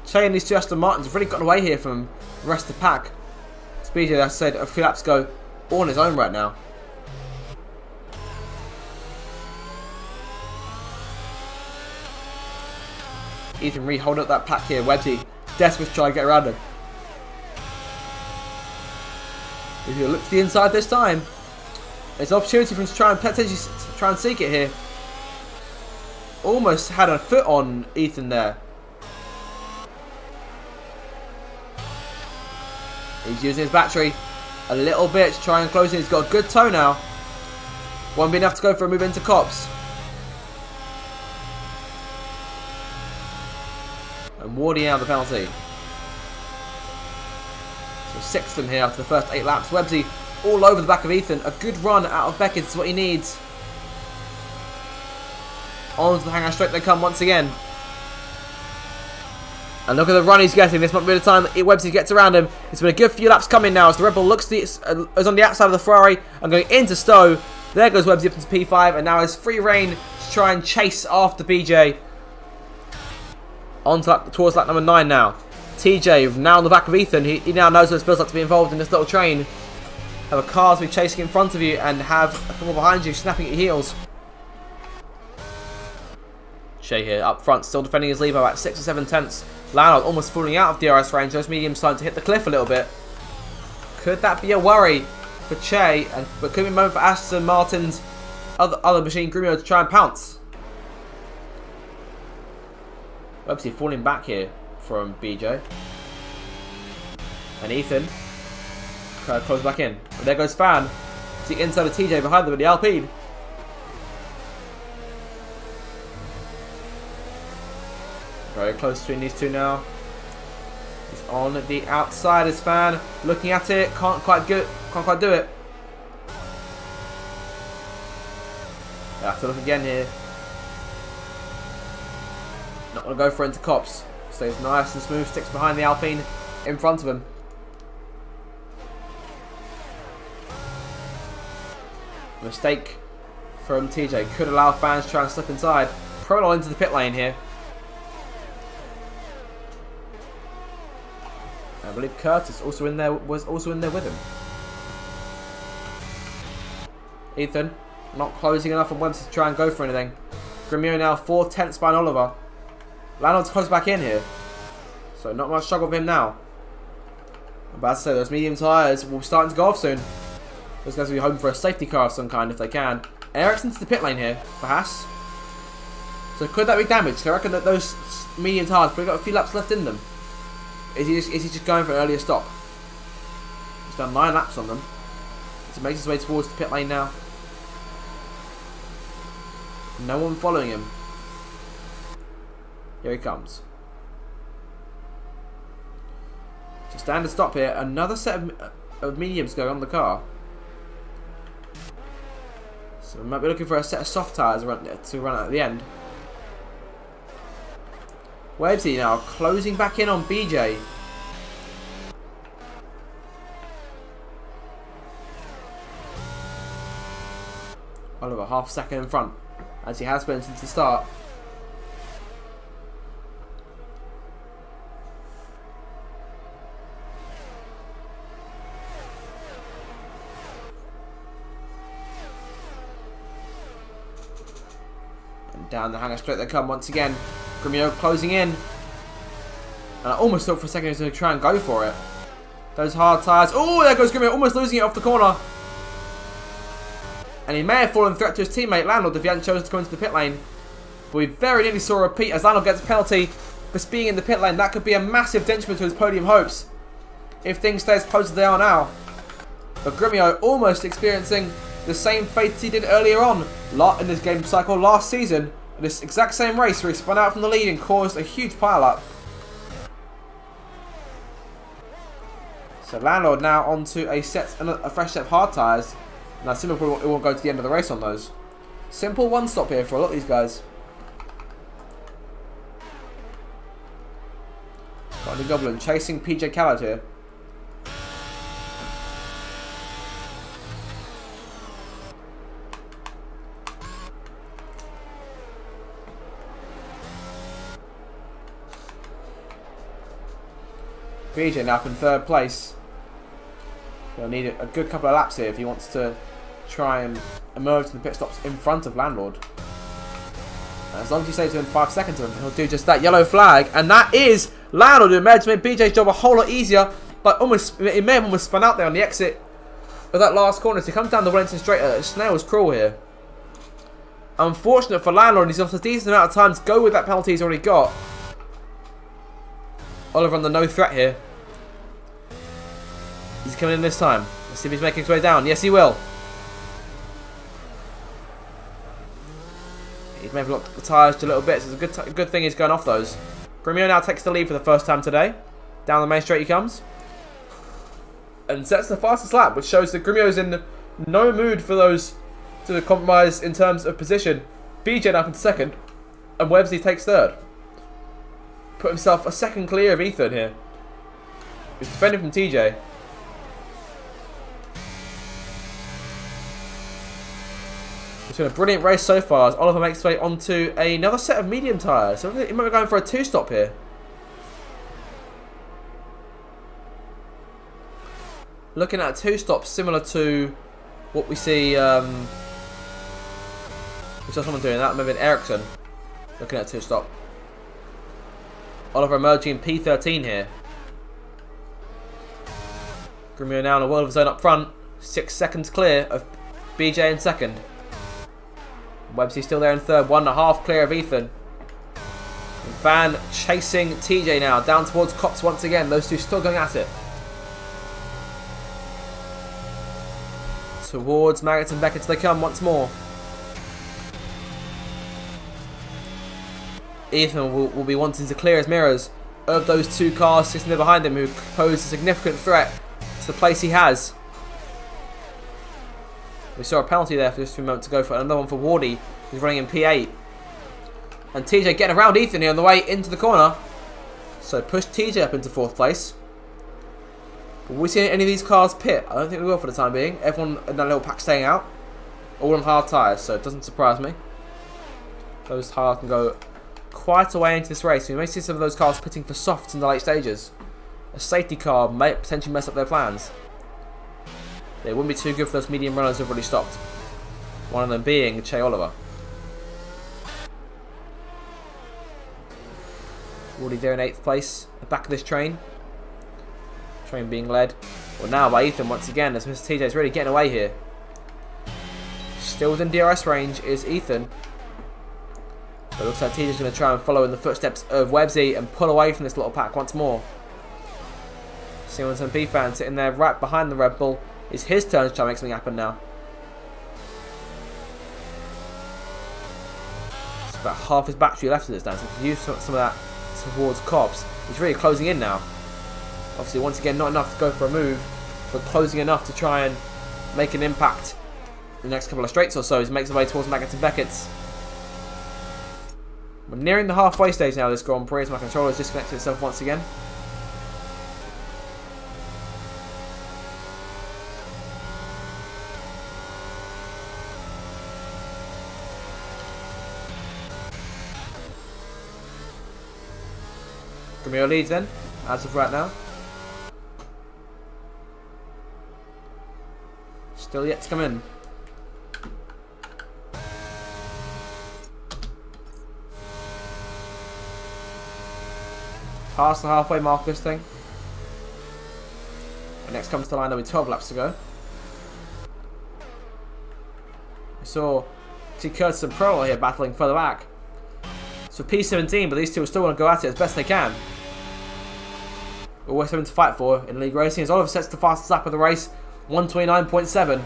A: Che and these two Aston Martins have really gotten away here from the rest of the pack. As BJ, as I said a few laps ago, all on his own right now. Ethan Reed holding up that pack here. Websy desperate to try and get around him. He's going to look to the inside this time. There's an opportunity for him to try and potentially try and seek it here. Almost had a foot on Ethan there. He's using his battery a little bit to try and close in. He's got a good toe now. Won't be enough to go for a move into Cops. And Wardy out of the penalty. So 6th from here after the first 8 laps. Websy all over the back of Ethan. A good run out of Beckett is what he needs. On to the hangar straight they come once again. And look at the run he's getting. This might be the time that Websy gets around him. It's been a good few laps coming now as the Red Bull looks is on the outside of the Ferrari and going into Stowe. There goes Websy up into P5 and now has free reign to try and chase after BJ. On to towards lap number 9 now. TJ now on the back of Ethan. He now knows what it feels like to be involved in this little train. Have a car to be chasing in front of you and have a couple behind you snapping at your heels. Shea here up front, still defending his lead by about 6 or 7 tenths. Lanard almost falling out of DRS range. Those mediums starting to hit the cliff a little bit. Could that be a worry for Che? But could be a moment for Aston Martin's other machine, Grumio, to try and pounce. Obviously falling back here from BJ. And Ethan close back in. And there goes Fan. See inside of TJ behind them with the Alpine. Very close between these two now. He's on the outside as Fan. Looking at it. Can't quite do it. I have to look again here. Not going to go for into Cops. Stays nice and smooth. Sticks behind the Alpine in front of him. Mistake from TJ. Could allow Fans to try and slip inside. Prolong into the pit lane here. I believe Curtis also in there was also in there with him. Ethan not closing enough and wants to try and go for anything. Grumio now 4 tenths behind Oliver. Lanard's close back in here, so not much struggle for him now. I'm about to say those medium tyres will be starting to go off soon. Those guys will be hoping for a safety car of some kind if they can. Ericsson's to the pit lane here for Haas. So could that be damaged? I reckon that those medium tyres probably got a few laps left in them. Is he just going for an earlier stop? He's done 9 laps on them. So he makes his way towards the pit lane now. No one following him. Here he comes. So standard stop here. Another set of mediums going on the car. So we might be looking for a set of soft tyres to run out at the end. Websy now closing back in on BJ. Oliver half second in front, as he has been since the start. And down the hangar straight they come once again. Grumio closing in. And I almost thought for a second he was going to try and go for it. Those hard tyres. Oh, there goes Grumio, almost losing it off the corner. And he may have fallen threat to his teammate Lanard if he hadn't chosen to go into the pit lane. But we very nearly saw a repeat as Lanard gets a penalty for speeding in the pit lane. That could be a massive detriment to his podium hopes if things stay as close as they are now. But Grumio almost experiencing the same fate he did earlier on in this game cycle last season. This exact same race where he spun out from the lead and caused a huge pile-up. So Lanard now onto a fresh set of hard tyres. And I assume it won't go to the end of the race on those. Simple one stop here for a lot of these guys. Got the Goblin chasing PJ Khaled here. PJ now up in 3rd place. He'll need a good couple of laps here if he wants to try and emerge from the pit stops in front of Lanard. And as long as you say to him 5 seconds of him, he'll do just that. Yellow flag, and that is Lanard who emerged to make BJ's job a whole lot easier, but it may have almost spun out there on the exit of that last corner. So he comes down the Wellington straight at snail's crawl here. Unfortunate for Lanard, he's lost a decent amount of time to go with that penalty he's already got. Oliver on the no threat here. He's coming in this time. Let's see if he's making his way down. Yes, he will. He's maybe locked the tyres to little bits. It's a good thing he's going off those. Grumio now takes the lead for the first time today. Down the main straight he comes. And sets the fastest lap, which shows that Grumio's in no mood for those to compromise in terms of position. BJ now in 2nd. And Websy takes 3rd. Put himself a second clear of Ethan here. He's defending from TJ. It's been a brilliant race so far as Oliver makes his way onto another set of medium tyres. So he might be going for a 2-stop here. Looking at a 2-stop similar to what we see. We saw someone doing that, maybe Ericsson. Looking at a 2-stop. Oliver emerging in P13 here. Grimio now in a world of his own up front. 6 seconds clear of BJ in second. Websy still there in third. 1.5 clear of Ethan. And Fan chasing TJ now. Down towards Cops once again. Those two still going at it. Towards Maggots and Beckett they come once more. Ethan will be wanting to clear his mirrors of those 2 cars sitting there behind him who pose a significant threat to the place he has. We saw a penalty there for just a few moments ago for another one for Wardy, who's running in P8. And TJ getting around Ethan here on the way into the corner. So push TJ up into 4th place. Will we see any of these cars pit? I don't think we will for the time being. Everyone in that little pack staying out. All on hard tyres, so it doesn't surprise me. Those tyres can go quite a way into this race. We may see some of those cars pitting for softs in the late stages. A safety car may potentially mess up their plans. They wouldn't be too good for those medium runners who've already stopped. One of them being Che Oliver. Already there in 8th place, at the back of this train. Train being led, well now by Ethan once again, as Mr. TJ is really getting away here. Still within DRS range is Ethan. But it looks like TJ's going to try and follow in the footsteps of Websy and pull away from this little pack once more. C1SMP fan sitting there right behind the Red Bull. It's his turn to try and make something happen now. It's about half his battery left of this now, so he can use some of that towards Cobbs. He's really closing in now. Obviously, once again, not enough to go for a move, but closing enough to try and make an impact in the next couple of straights or so as he makes his way towards Maggots and Beckett's. We're nearing the halfway stage now of this Grand Prix as my controller has disconnected itself once again. Grimio leads then, as of right now. Still yet to come in. Past the halfway mark of this thing. And next comes to the line, there'll be 12 laps to go. We saw T. Curtis and Pearl here battling further back. It's for P17, but these two will still want to go at it as best they can. Always something to fight for in league racing as Oliver sets the fastest lap of the race, 129.7.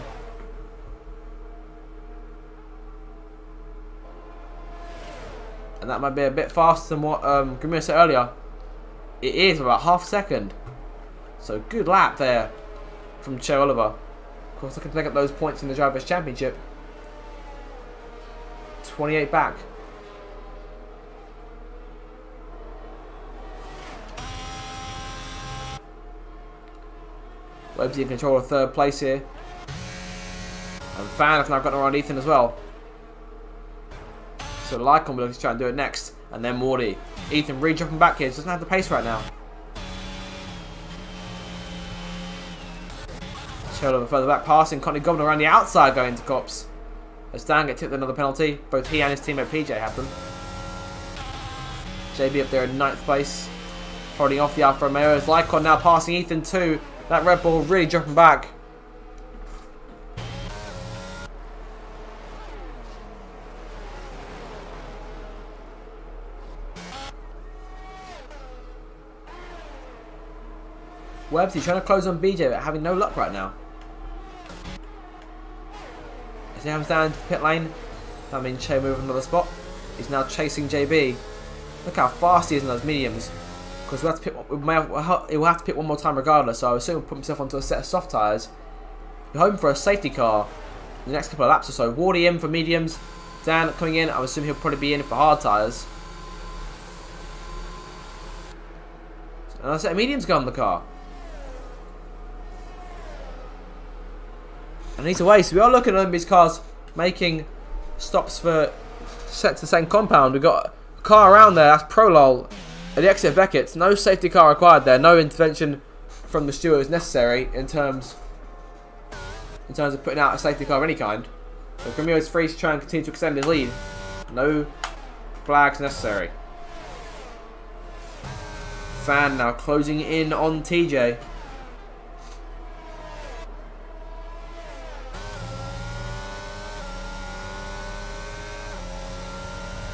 A: And that might be a bit faster than what Grimio said earlier. It is about half a second. So good lap there from Che Oliver. Of course, looking to make up those points in the Drivers' Championship. 28 back. Webbsy in control of 3rd place here. And Fan have now gotten around Ethan as well. So Lycon will look to try and do it next. And then Wardy. Ethan really dropping back here. He doesn't have the pace right now. Oliver further back passing. Conley Governor around the outside going to Cops. As Dan gets hit with another penalty. Both he and his teammate PJ have them. JB up there in 9th place. Holding off the Alfa Romeo. As Lycon now passing Ethan too. That Red Bull really dropping back. Webbsy trying to close on BJ but having no luck right now. As he comes down to pit lane, that means Che moving another spot. He's now chasing JB. Look how fast he is in those mediums. Because we'll have to pick one more time regardless, so I assume he'll put himself onto a set of soft tyres. You're hoping for a safety car in the next couple of laps or so. Wardy in for mediums. Dan coming in, I assume he'll probably be in for hard tyres. Another set of mediums go on the car. And either way, so we are looking at these cars making stops for set to the same compound. We've got a car around there. That's Prolol at the exit of Beckett. No safety car required there. No intervention from the steward is necessary in terms of putting out a safety car of any kind. So Grumio is free to try and continue to extend his lead. No flags necessary. Fan now closing in on TJ.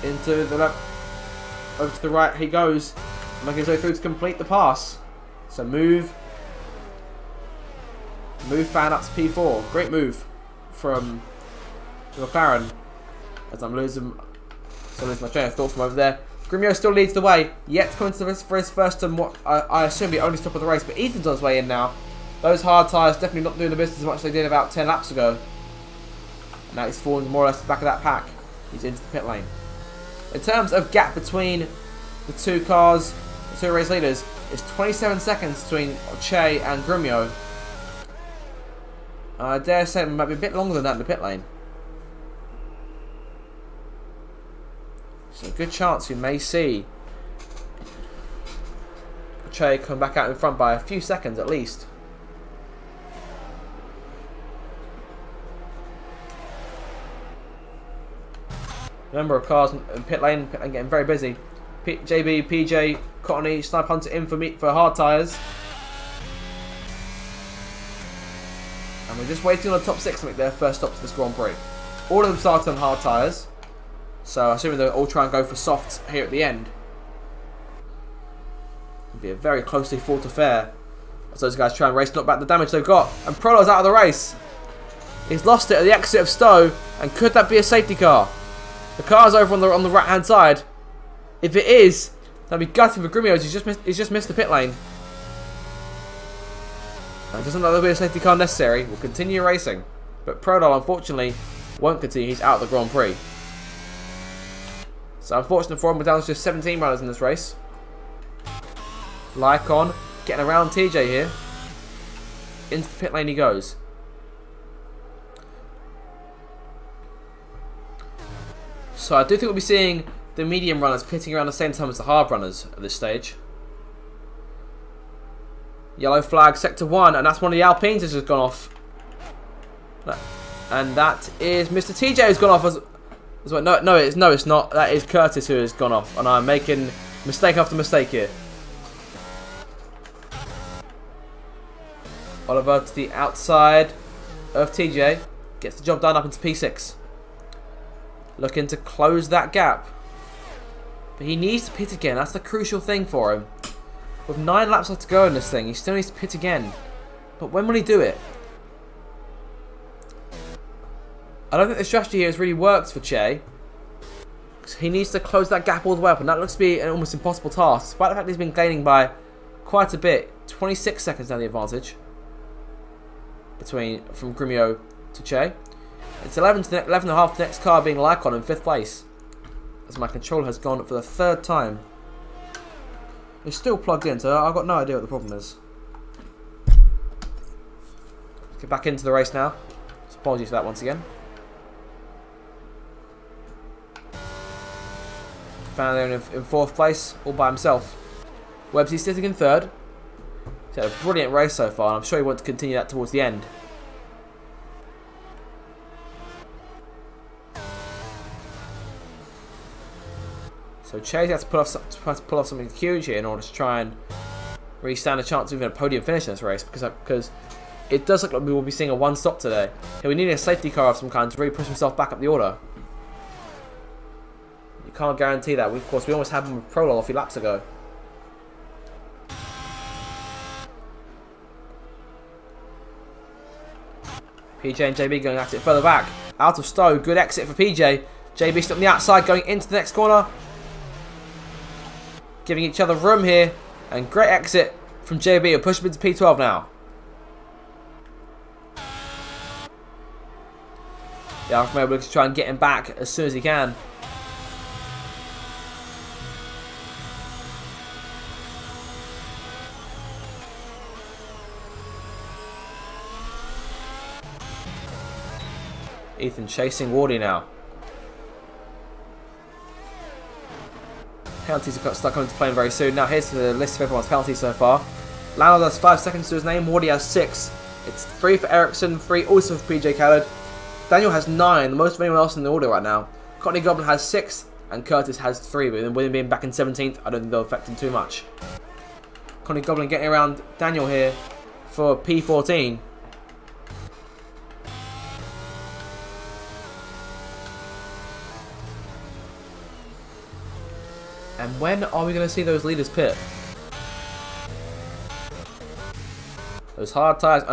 A: Into the left, over to the right he goes, making his way through to complete the pass. So move Fan up to P4. Great move from McLaren. As I'm losing my train of thought from over there. Grumio still leads the way, yet to come into the race for his first and what I assume the only stop of the race, but Ethan's on his way in now. Those hard tyres definitely not doing the business as much as they did about 10 laps ago. And now he's falling more or less to the back of that pack. He's into the pit lane. In terms of gap between the two cars, the two race leaders, it's 27 seconds between Che and Grumio. I dare say it might be a bit longer than that in the pit lane. So a good chance you may see Che come back out in front by a few seconds at least. Number of cars in pit lane and getting very busy. JB, PJ, Cottony, Snipe Hunter in for hard tyres. And we're just waiting on the top 6 to make their first stop to this Grand Prix. All of them started on hard tyres. So assuming they'll all try and go for softs here at the end. It'll be a very closely fought affair as those guys try and race knock back the damage they've got. And Prolog's out of the race. He's lost it at the exit of Stowe. And could that be a safety car? The car's over on the right hand side. If it is, that'd be gutting for Grumio. He's just missed the pit lane. It doesn't look like there'll be a safety car necessary. We'll continue racing. But Prodol, unfortunately, won't continue. He's out of the Grand Prix. So unfortunate for him, we're down to just 17 runners in this race. Lycon getting around TJ here. Into the pit lane he goes. So I do think we'll be seeing the medium runners pitting around the same time as the hard runners at this stage. Yellow flag, sector 1, and that's one of the Alpines that's just gone off. And that is Mr. TJ who's gone off as well. No, it's not. That is Curtis who has gone off, and I'm making mistake after mistake here. Oliver to the outside of TJ, gets the job done up into P6. Looking to close that gap. But he needs to pit again. That's the crucial thing for him. With 9 laps left to go in this thing, he still needs to pit again. But when will he do it? I don't think the strategy here has really worked for Che. He needs to close that gap all the way up, and that looks to be an almost impossible task. Despite the fact that he's been gaining by quite a bit. 26 seconds down the advantage. From Grumio to Che. It's 11 and a half to the next car being Lycon in 5th place. As my controller has gone for the 3rd time. It's still plugged in, so I've got no idea what the problem is. Let's get back into the race now. So apologies for that once again. Found there in 4th place, all by himself. Webbsy's sitting in 3rd. He's had a brilliant race so far, and I'm sure he wants to continue that towards the end. So Chase has to pull off something huge here in order to try and really stand a chance of even a podium finish in this race, because it does look like we will be seeing a 1 stop today. He'll be needing a safety car of some kind to really push himself back up the order. You can't guarantee that. Of course, we almost had him with Prolol a few laps ago. PJ and JB going at it further back. Out of Stowe, good exit for PJ. JB still on the outside going into the next corner. Giving each other room here. And great exit from JB. He'll push him into P12 now. The Alfa Romeo looks to try and get him back as soon as he can. Ethan chasing Wardy now. Penalties are start coming to play very soon. Now here's the list of everyone's penalties so far. Lionel has 5 seconds to his name. Wardy has 6. It's 3 for Ericsson, 3 also for PJ Khaled. Daniel has 9, the most of anyone else in the order right now. Courtney Goblin has 6, and Curtis has 3. But with him being back in 17th, I don't think they'll affect him too much. Courtney Goblin getting around Daniel here for P14. And when are we going to see those leaders pit? Those hard tyres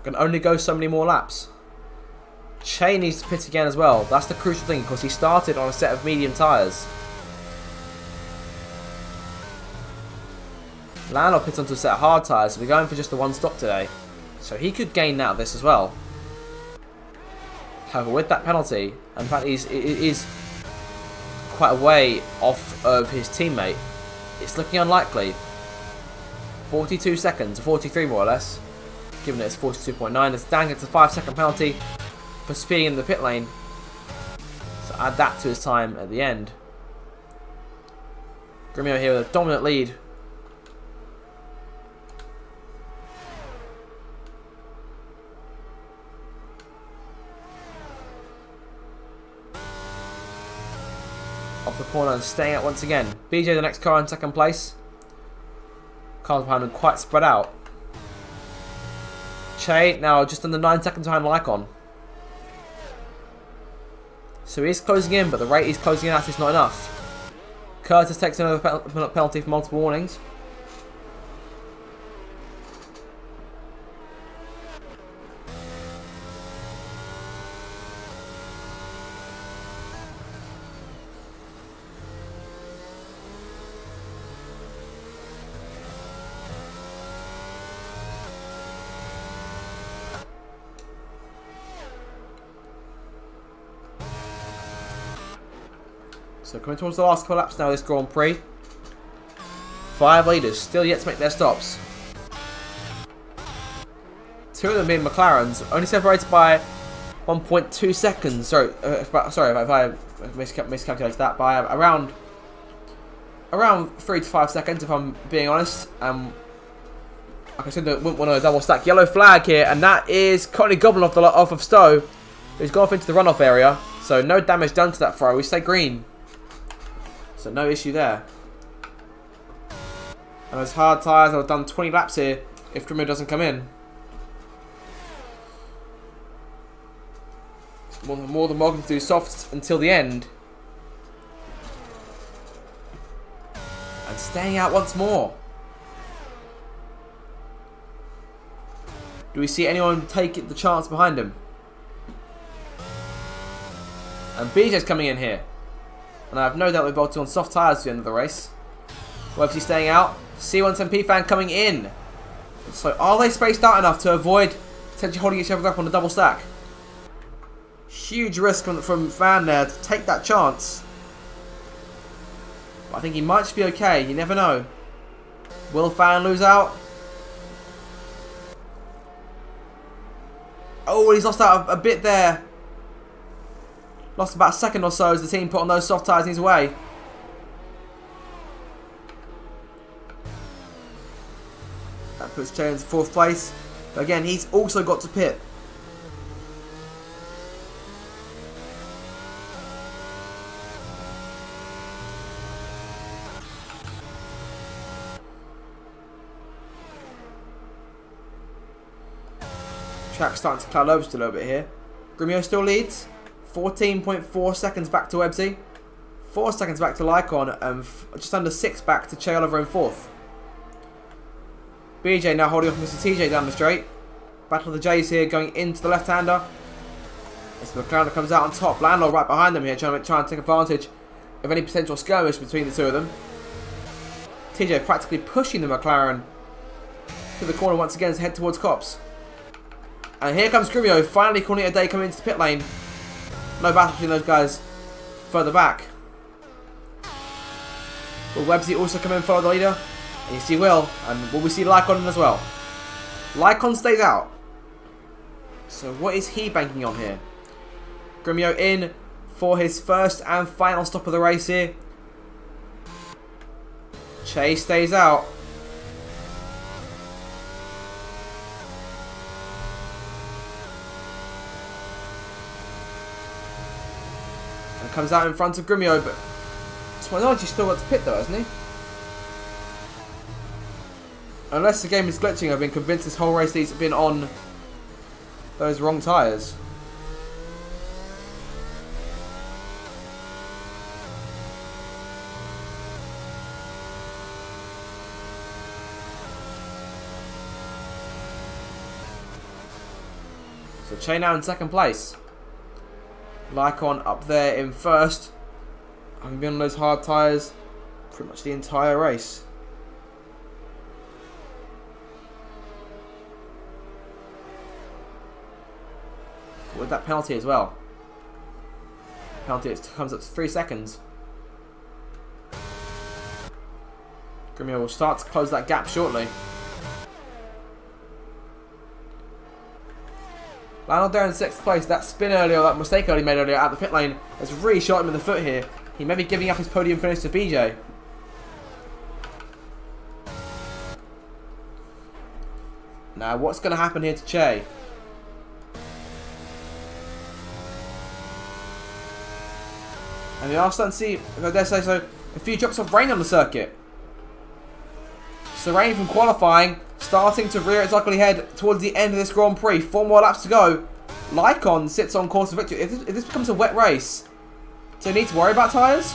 A: can only go so many more laps. Che needs to pit again as well. That's the crucial thing because he started on a set of medium tyres. Lionel pits onto a set of hard tyres, so we're going for just the one stop today. So he could gain out of this as well. However, with that penalty, and in fact it is quite a way off of his teammate, it's looking unlikely. 42 seconds, 43 more or less, given it's 42.9. It's Dan gets a 5-second penalty for speeding in the pit lane. So add that to his time at the end. Gremio here with a dominant lead. Off the corner and staying out once again. BJ the next car in second place. Cars behind him quite spread out. Che now just under 9 seconds behind Lycon. So he's closing in, but the rate he's closing in at is not enough. Curtis takes another penalty for multiple warnings. So coming towards the last couple laps now of this Grand Prix. 5 leaders still yet to make their stops. 2 of them being McLarens, only separated by 1.2 seconds. Sorry if I miscalculated that by around 3 to 5 seconds, if I'm being honest. Like I said, wouldn't want a double stack yellow flag here, and that is Courtney Goblin off of Stowe, who's gone off into the runoff area. So no damage done to that throw. We stay green. So no issue there. And those hard tyres, I've done 20 laps here if Gremio doesn't come in. More than welcome to do softs until the end. And staying out once more. Do we see anyone take the chance behind him? And BJ's coming in here. And I have no doubt we're bolting on soft tyres at the end of the race. Websy staying out. C110P fan coming in. So are they spaced out enough to avoid potentially holding each other up on the double stack? Huge risk from Fan there to take that chance. But I think he might just be okay. You never know. Will Fan lose out? Oh, he's lost out a bit there. Lost about a second or so as the team put on those soft tyres in his way. That puts Che into 4th place. But again, he's also got to pit. Track's starting to cloud over just a little bit here. Gremio still leads. 14.4 seconds back to Websy. 4 seconds back to Lycon. And just under 6 back to Che Oliver in 4th. BJ now holding off Mr. TJ down the straight. Battle of the J's here going into the left-hander. As McLaren comes out on top. Landlord right behind them here trying and take advantage of any potential skirmish between the two of them. TJ practically pushing the McLaren to the corner once again to head towards Cops. And here comes Gremio, finally calling it a day coming into the pit lane. No battle between those guys further back. Will Websy also come in and follow the leader? Yes, he will. And will we see Lycon in as well? Lycon stays out. So what is he banking on here? Gremio in for his first and final stop of the race here. Che stays out. And comes out in front of Grumio, but Swanology's still got to pit though, hasn't he? Unless the game is glitching, I've been convinced this whole race he's been on those wrong tyres. So Che now in second place. Lycon up there in first. I've been on those hard tyres pretty much the entire race. With that penalty as well. Penalty comes up to 3 seconds. Grumio will start to close that gap shortly. Lionel there in 6th place. That spin earlier, that mistake he made earlier at the pit lane has really shot him in the foot here. He may be giving up his podium finish to BJ. Now, what's going to happen here to Che? And we are starting to see, if I dare say so, a few drops of rain on the circuit. So rain from qualifying, starting to rear its ugly head towards the end of this Grand Prix. 4 more laps to go. Lycon sits on course of victory. If this becomes a wet race, do they need to worry about tyres?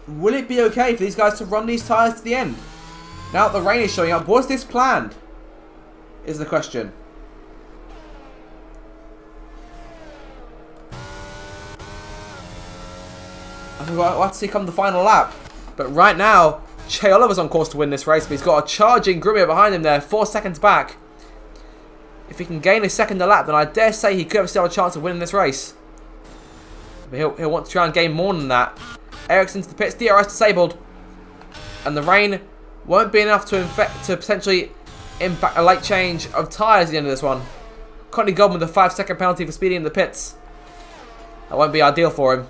A: Will it be okay for these guys to run these tyres to the end? Now that the rain is showing up, was this planned? Is the question. I think we'll have to see come the final lap. But right now, Che Oliver's on course to win this race, but he's got a charging Grumio behind him there, 4 seconds back. If he can gain a second a lap, then I dare say he could have still have a chance of winning this race. But he'll want to try and gain more than that. Ericsson's the pits, DRS disabled. And the rain won't be enough to potentially impact a late change of tyres at the end of this one. Connie Goldman with a 5-second penalty for speeding in the pits. That won't be ideal for him.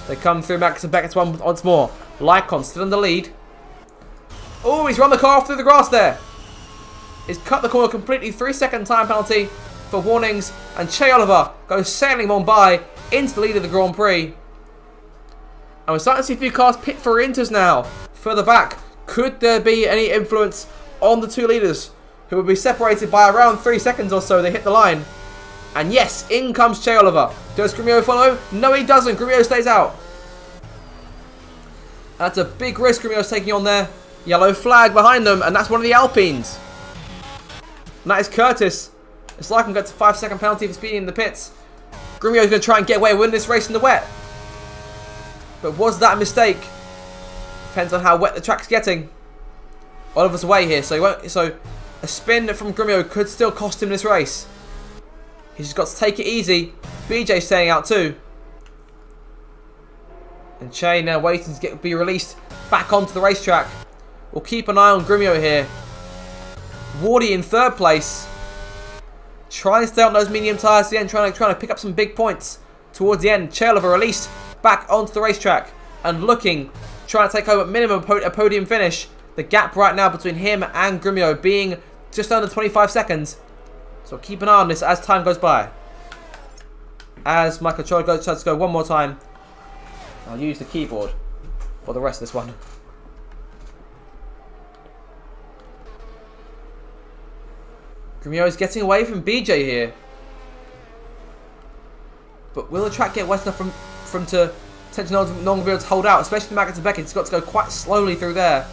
A: They come through Max and Beckett's one once more. Lycon still in the lead. Oh, he's run the car off through the grass there. He's cut the corner completely. 3-second time penalty for warnings. And Che Oliver goes sailing on by into the lead of the Grand Prix. And we're starting to see a few cars pit for inters now. Further back, could there be any influence on the 2 leaders, who will be separated by around 3 seconds or so? They hit the line. And yes, in comes Che Oliver. Does Grumio follow? No, he doesn't. Grumio stays out. That's a big risk Grumio's taking on there. Yellow flag behind them, and that's one of the Alpines. And that is Curtis. It's like I'm going to 5-second penalty for speeding in the pits. Grumio's going to try and get away with winning this race in the wet. But was that a mistake? Depends on how wet the track's getting. Oliver's away here, so he won't. So a spin from Grumio could still cost him this race. He's just got to take it easy. BJ staying out too. And Che now waiting to be released back onto the racetrack. We'll keep an eye on Grumio here. Wardy in 3rd place. Trying to stay on those medium tyres at the end, trying to pick up some big points towards the end. Che Oliver released back onto the racetrack and looking, trying to take home at minimum a podium finish. The gap right now between him and Grumio being just under 25 seconds. So keep an eye on this as time goes by. As my controller decides to go one more time, I'll use the keyboard for the rest of this one. Grumio is getting away from BJ here. But will the track get wet enough from to potentially no longer be able to hold out, especially Magnus and Beckett? It's got to go quite slowly through there.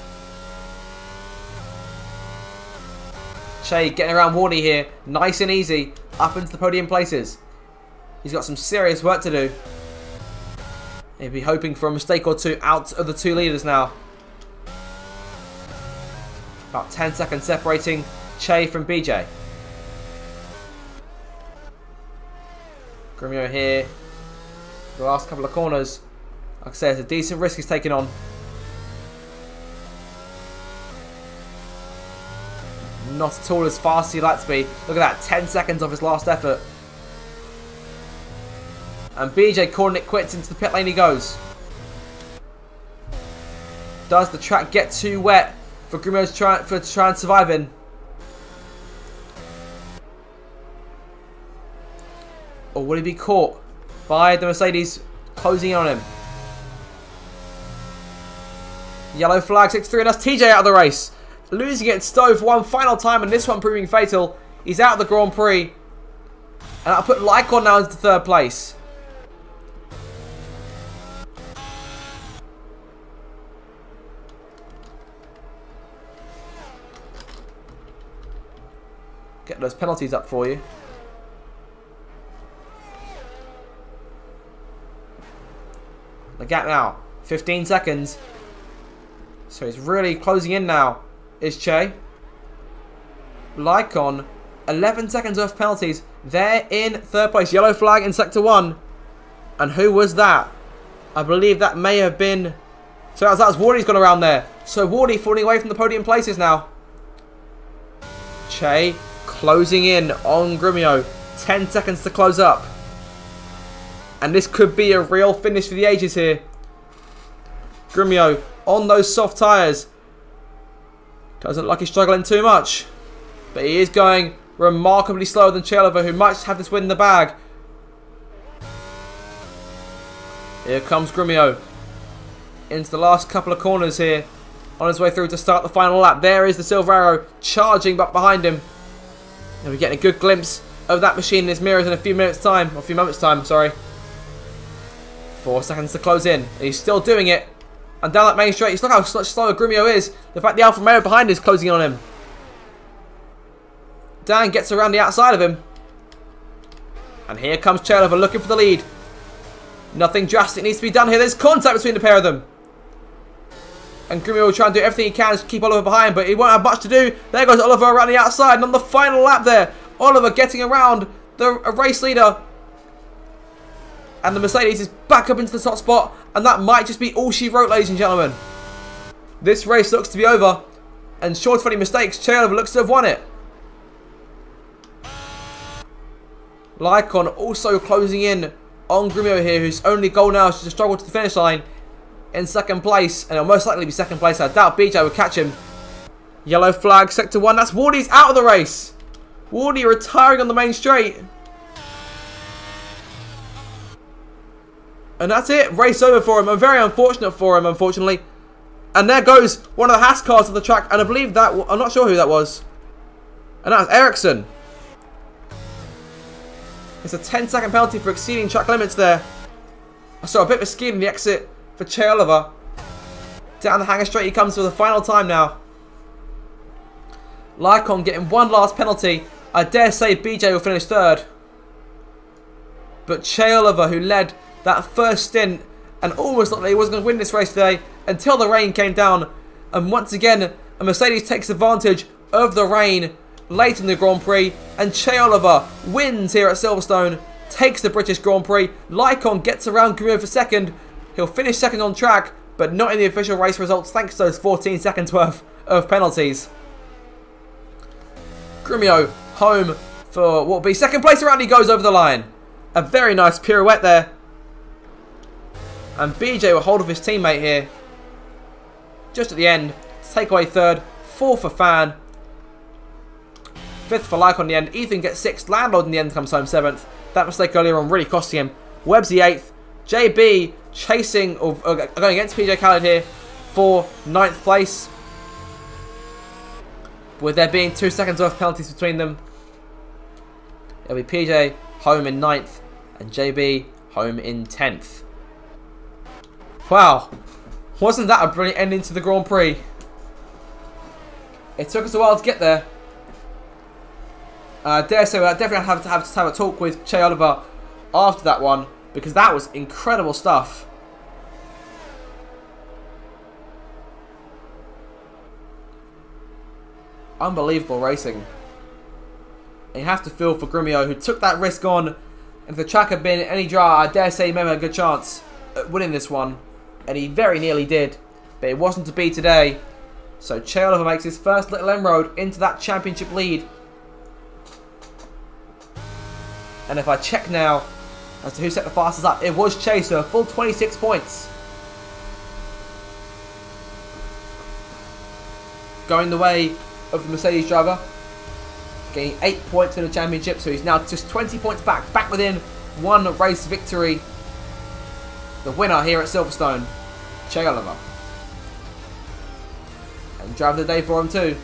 A: Che getting around Wardy here, nice and easy, up into the podium places. He's got some serious work to do. He'll be hoping for a mistake or two out of the 2 leaders now. About 10 seconds separating Che from BJ. Grumio here. The last couple of corners. Like I said, it's a decent risk he's taking on. Not at all as fast as he'd like to be. Look at that, 10 seconds of his last effort. And BJ calling it quits. Into the pit lane he goes. Does the track get too wet for Grumio to try and survive in? Or will he be caught by the Mercedes closing in on him? Yellow flag 6-3, and that's TJ out of the race. Losing it Stowe for one final time, and this one proving fatal. He's out of the Grand Prix. And that'll put Lycon now into third place. Get those penalties up for you. The gap now, 15 seconds. So he's really closing in now, is Che. Lycon, 11 seconds off penalties. They're in third place. Yellow flag in sector 1. And who was that? I believe that may have been... So that was Wardy's gone around there. So Wardy falling away from the podium places now. Che closing in on Grumio. 10 seconds to close up. And this could be a real finish for the ages here. Grumio on those soft tyres. Doesn't look like he's struggling too much. But he is going remarkably slower than Chelova, who might just have this win in the bag. Here comes Grumio. Into the last couple of corners here. On his way through to start the final lap. There is the Silver Arrow charging back behind him. And we're getting a good glimpse of that machine in his mirrors in a few minutes' time. Or a few moments' time, sorry. 4 seconds to close in. And he's still doing it. And down that main straight, look how slow Grumio is. The fact the Alfa Romeo behind is closing in on him. Dan gets around the outside of him. And here comes Chelova looking for the lead. Nothing drastic needs to be done here. There's contact between the pair of them. And Grumio will try and do everything he can to keep Oliver behind, but he won't have much to do. There goes Oliver around the outside. And on the final lap there, Oliver getting around the race leader. And the Mercedes is back up into the top spot. And that might just be all she wrote, ladies and gentlemen. This race looks to be over. And short of any mistakes, Chelova looks to have won it. Lycon also closing in on Grumio here, whose only goal now is to struggle to the finish line in second place. And it'll most likely be second place. I doubt BJ will catch him. Yellow flag, sector 1. That's Wardy's out of the race. Wardy retiring on the main straight. And that's it. Race over for him. And very unfortunate for him, unfortunately. And there goes one of the Haas cars of the track. And I believe that... I'm not sure who that was. And that was Ericsson. It's a 10-second penalty for exceeding track limits there. I saw a bit of a skid in the exit for Chelova. Down the hanger straight he comes for the final time now. Lycon getting one last penalty. I dare say BJ will finish third. But Chelova, who led that first stint and almost looked like he wasn't going to win this race today until the rain came down. And once again, a Mercedes takes advantage of the rain late in the Grand Prix. And Chelova wins here at Silverstone, takes the British Grand Prix. Lycon gets around Grumio for second. He'll finish second on track, but not in the official race results thanks to those 14 seconds worth of penalties. Grumio home for what will be second place around. He goes over the line. A very nice pirouette there. And BJ will hold of his teammate here. Just at the end. Take away third. Fourth for Fan. Fifth for Lycon in the end. Ethan gets sixth. Landlord in the end comes home seventh. That mistake earlier on really costing him. Webbsy eighth. JB chasing or going against PJ Khaled here for ninth place. With there being 2 seconds off penalties between them. It'll be PJ home in ninth and JB home in 10th. Wow, wasn't that a brilliant ending to the Grand Prix? It took us a while to get there. I dare say we'll definitely have to have a talk with Che Oliver after that one, because that was incredible stuff. Unbelievable racing. And you have to feel for Grumio, who took that risk on. And if the track had been any drier, I dare say he may have a good chance at winning this one. And he very nearly did. But it wasn't to be today. So Che Oliver makes his first Little M Road into that championship lead. And if I check now, as to who set the fastest lap. It was Chaser, a full 26 points. Going the way of the Mercedes driver, getting 8 points in the championship, so he's now just 20 points back within one race victory. The winner here at Silverstone, Che Oliver. And driver of the day for him too.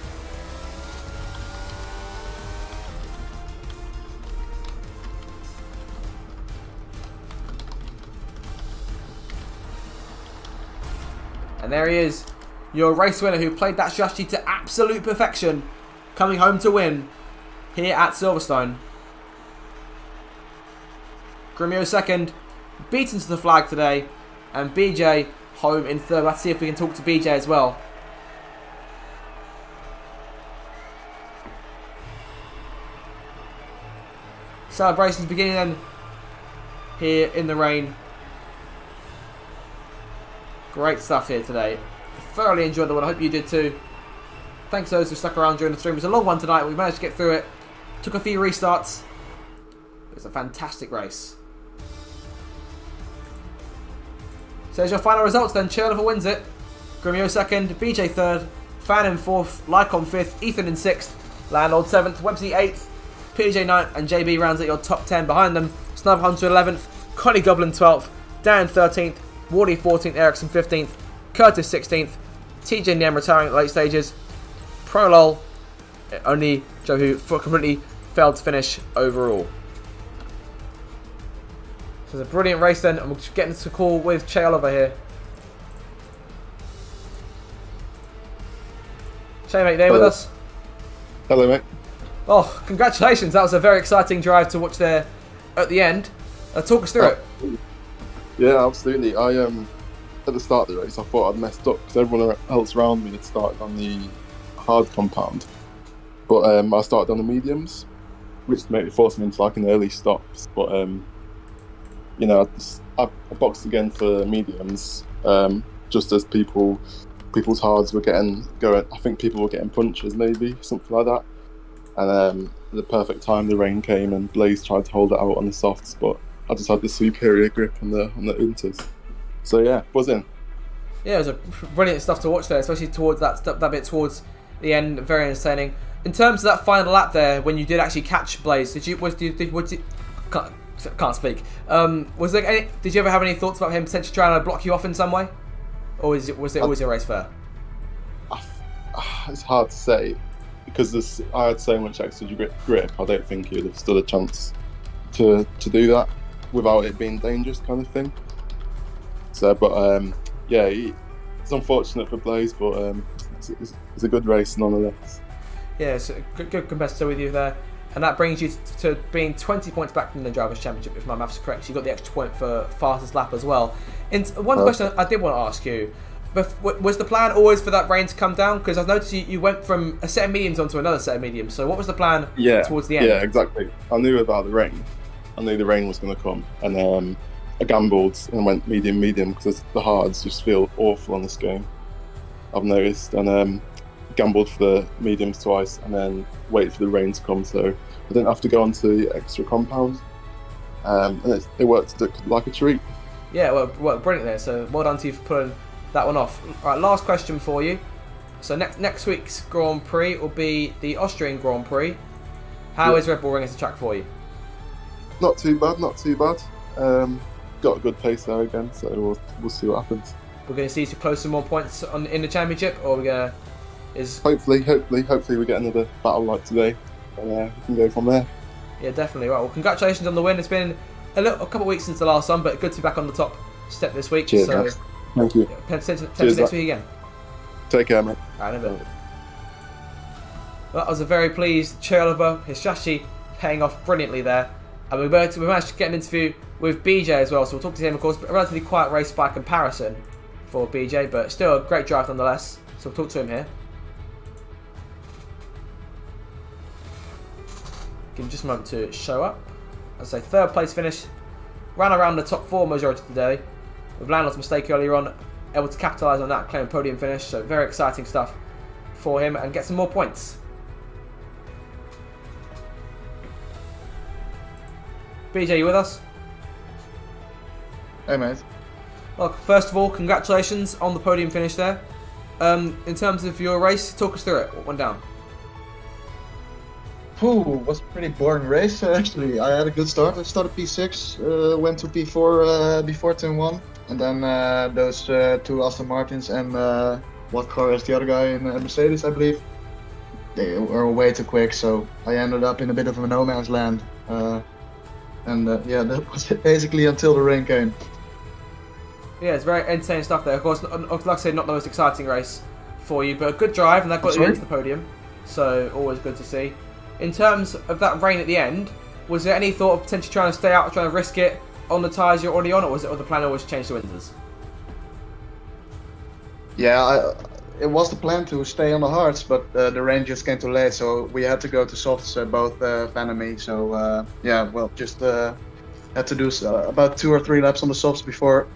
A: And there he is, your race winner who played that strategy to absolute perfection, coming home to win here at Silverstone. Gremio second, beaten to the flag today, and BJ home in third. Let's see if we can talk to BJ as well. Celebrations beginning then here in the rain. Great stuff here today. Thoroughly enjoyed the one. I hope you did too. Thanks to those who stuck around during the stream. It was a long one tonight. We managed to get through it. Took a few restarts. It was a fantastic race. So there's your final results then. Che Oliver wins it. Gremio second, BJ third, Fan in fourth, Lycon fifth, Ethan in sixth, Landlord seventh, Websy eighth, PJ ninth, and JB rounds out your top 10 behind them. Snub Hunter 11th, Connie Goblin 12th, Dan 13th, Wardy 14th, Ericsson 15th, Curtis 16th, TJ Niem retiring at late stages, Prolol, only Joe who completely failed to finish overall. So it's a brilliant race then, and we're just getting to call with Che Oliver here. Che, mate, you there with us?
C: Hello, mate.
A: Oh, congratulations. That was a very exciting drive to watch there at the end. Talk us through it.
C: Yeah, absolutely. At the start of the race, I thought I'd messed up because everyone else around me had started on the hard compound. But I started on the mediums, which made it force me into like an early stops. But you know, I boxed again for mediums, just as people's hards were getting going. I think people were getting punches, maybe something like that. And at the perfect time, the rain came and Blaze tried to hold it out on the softs, but I just had the superior grip on the Unters. So yeah, buzzing.
A: Yeah, it was a brilliant stuff to watch there, especially towards that bit towards the end. Very entertaining. In terms of that final lap there, when you did actually catch Blaze, can't speak. Was there any? Did you ever have any thoughts about him potentially trying to block you off in some way, or was it always a race fair?
C: It's hard to say because I had so much extra grip. I don't think he would have stood a chance to do that without it being dangerous, kind of thing. So, but yeah, it's unfortunate for Blaze, but it's a good race nonetheless.
A: Yeah, it's a good competitor with you there. And that brings you to being 20 points back from the Drivers' Championship, if my maths is correct. You got the extra point for fastest lap as well. And one question I did want to ask you, was the plan always for that rain to come down? Because I've noticed you went from a set of mediums onto another set of mediums. So what was the plan towards the end?
C: Yeah, exactly. I knew about the rain. I knew the rain was going to come. And I gambled and went medium because the hards just feel awful on this game, I've noticed. And gambled for the mediums twice and then waited for the rain to come, so I didn't have to go onto the extra compound, and it worked like a treat.
A: Yeah, well, brilliant there. So well done to you for pulling that one off. All right, last question for you. So next week's Grand Prix will be the Austrian Grand Prix. How is Red Bull Ring as a track for you?
C: Not too bad. Got a good pace there again, so we'll see what happens.
A: We're going to see you to close some more points in the championship, or we're going to
C: Hopefully we get another battle like today, and we can go from there.
A: Yeah, definitely. Right, well, congratulations on the win. It's been a couple of weeks since the last one, but good to be back on the top step this week.
C: Cheers,
A: so,
C: guys. Thank you.
A: Potentially
C: Cheers,
A: next week again.
C: Take care, mate.
A: Right, in a bit. Well, I was very pleased. Che Oliver, his strategy paying off brilliantly there. And we managed to get an interview with BJ as well, so we'll talk to him, of course. But a relatively quiet race by comparison for BJ, but still a great drive nonetheless. So we'll talk to him here. Give him just a moment to show up. As I say, third place finish. Ran around the top four majority of the day. With Landlord's mistake earlier on, able to capitalise on that, claim a podium finish. So very exciting stuff for him and get some more points. BJ, you with us?
D: Hey, mate.
A: Well, first of all, congratulations on the podium finish there. In terms of your race, talk us through it. What went down?
D: It was a pretty boring race, actually. I had a good start. I started P6, went to P4 before turn 1. And then those two Aston Martins and what car is the other guy in Mercedes, I believe? They were way too quick, so I ended up in a bit of a no man's land. Yeah, that was it basically until the rain came.
A: Yeah, it's very entertaining stuff there. Of course, like I said, not the most exciting race for you, but a good drive, and that got you into the podium. So, always good to see. In terms of that rain at the end, was there any thought of potentially trying to stay out, trying to risk it on the tyres you're already on, or the plan always change to winters?
D: Yeah, it was the plan to stay on the hards, but the rain just came too late, so we had to go to softs, both Van and me. So yeah, well, just had to do about 2 or 3 laps on the softs before,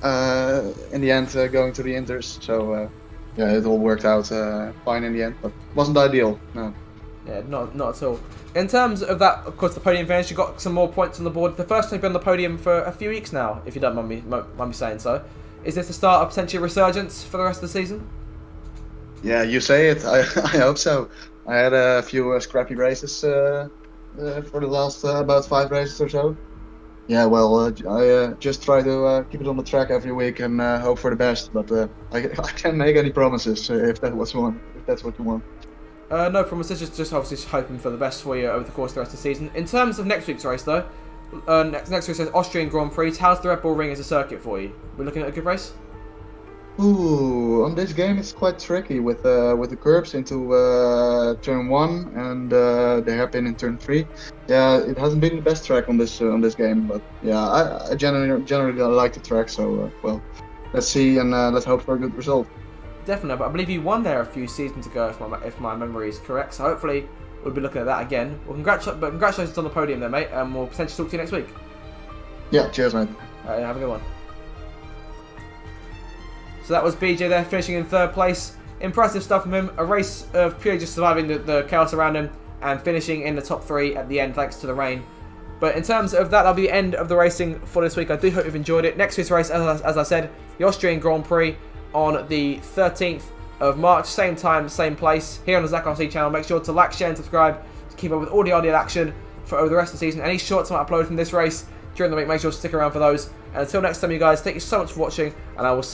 D: in the end, going to the inters. So yeah, it all worked out fine in the end, but wasn't ideal. No.
A: Yeah, not at all. In terms of that, of course, the podium finish, you got some more points on the board. The first time you've been on the podium for a few weeks now, if you don't mind me saying so. Is this the start of potentially a resurgence for the rest of the season?
D: Yeah, you say it. I hope so. I had a few scrappy races for the last about 5 races or so. Yeah, well, I just try to keep it on the track every week and hope for the best. But I can't make any promises if that's what you want.
A: No promises, just obviously hoping for the best for you over the course of the rest of the season. In terms of next week's race, though, next race is Austrian Grand Prix. How's the Red Bull Ring as a circuit for you? We're looking at a good race?
D: Ooh, on this game it's quite tricky with the curbs into turn 1 and the hairpin in turn 3. Yeah, it hasn't been the best track on this game, but yeah, I generally like the track. So well, let's see and let's hope for a good result.
A: Definitely, but I believe you won there a few seasons ago, if my memory is correct. So hopefully we'll be looking at that again. Well, congratulations on the podium there, mate, and we'll potentially talk to you next week.
D: Yeah, cheers, mate.
A: Alright, have a good one. So that was BJ there, finishing in 3rd place. Impressive stuff from him. A race of purely just surviving the chaos around him and finishing in the top 3 at the end thanks to the rain. But in terms of that, that'll be the end of the racing for this week. I do hope you've enjoyed it. Next week's race, as I said, the Austrian Grand Prix on the 13th of March. Same time, same place, here on the Zach RC channel. Make sure to like, share and subscribe to keep up with all the audio action for over the rest of the season. Any shorts I might upload from this race during the week, make sure to stick around for those. And until next time, you guys, thank you so much for watching, and I will see you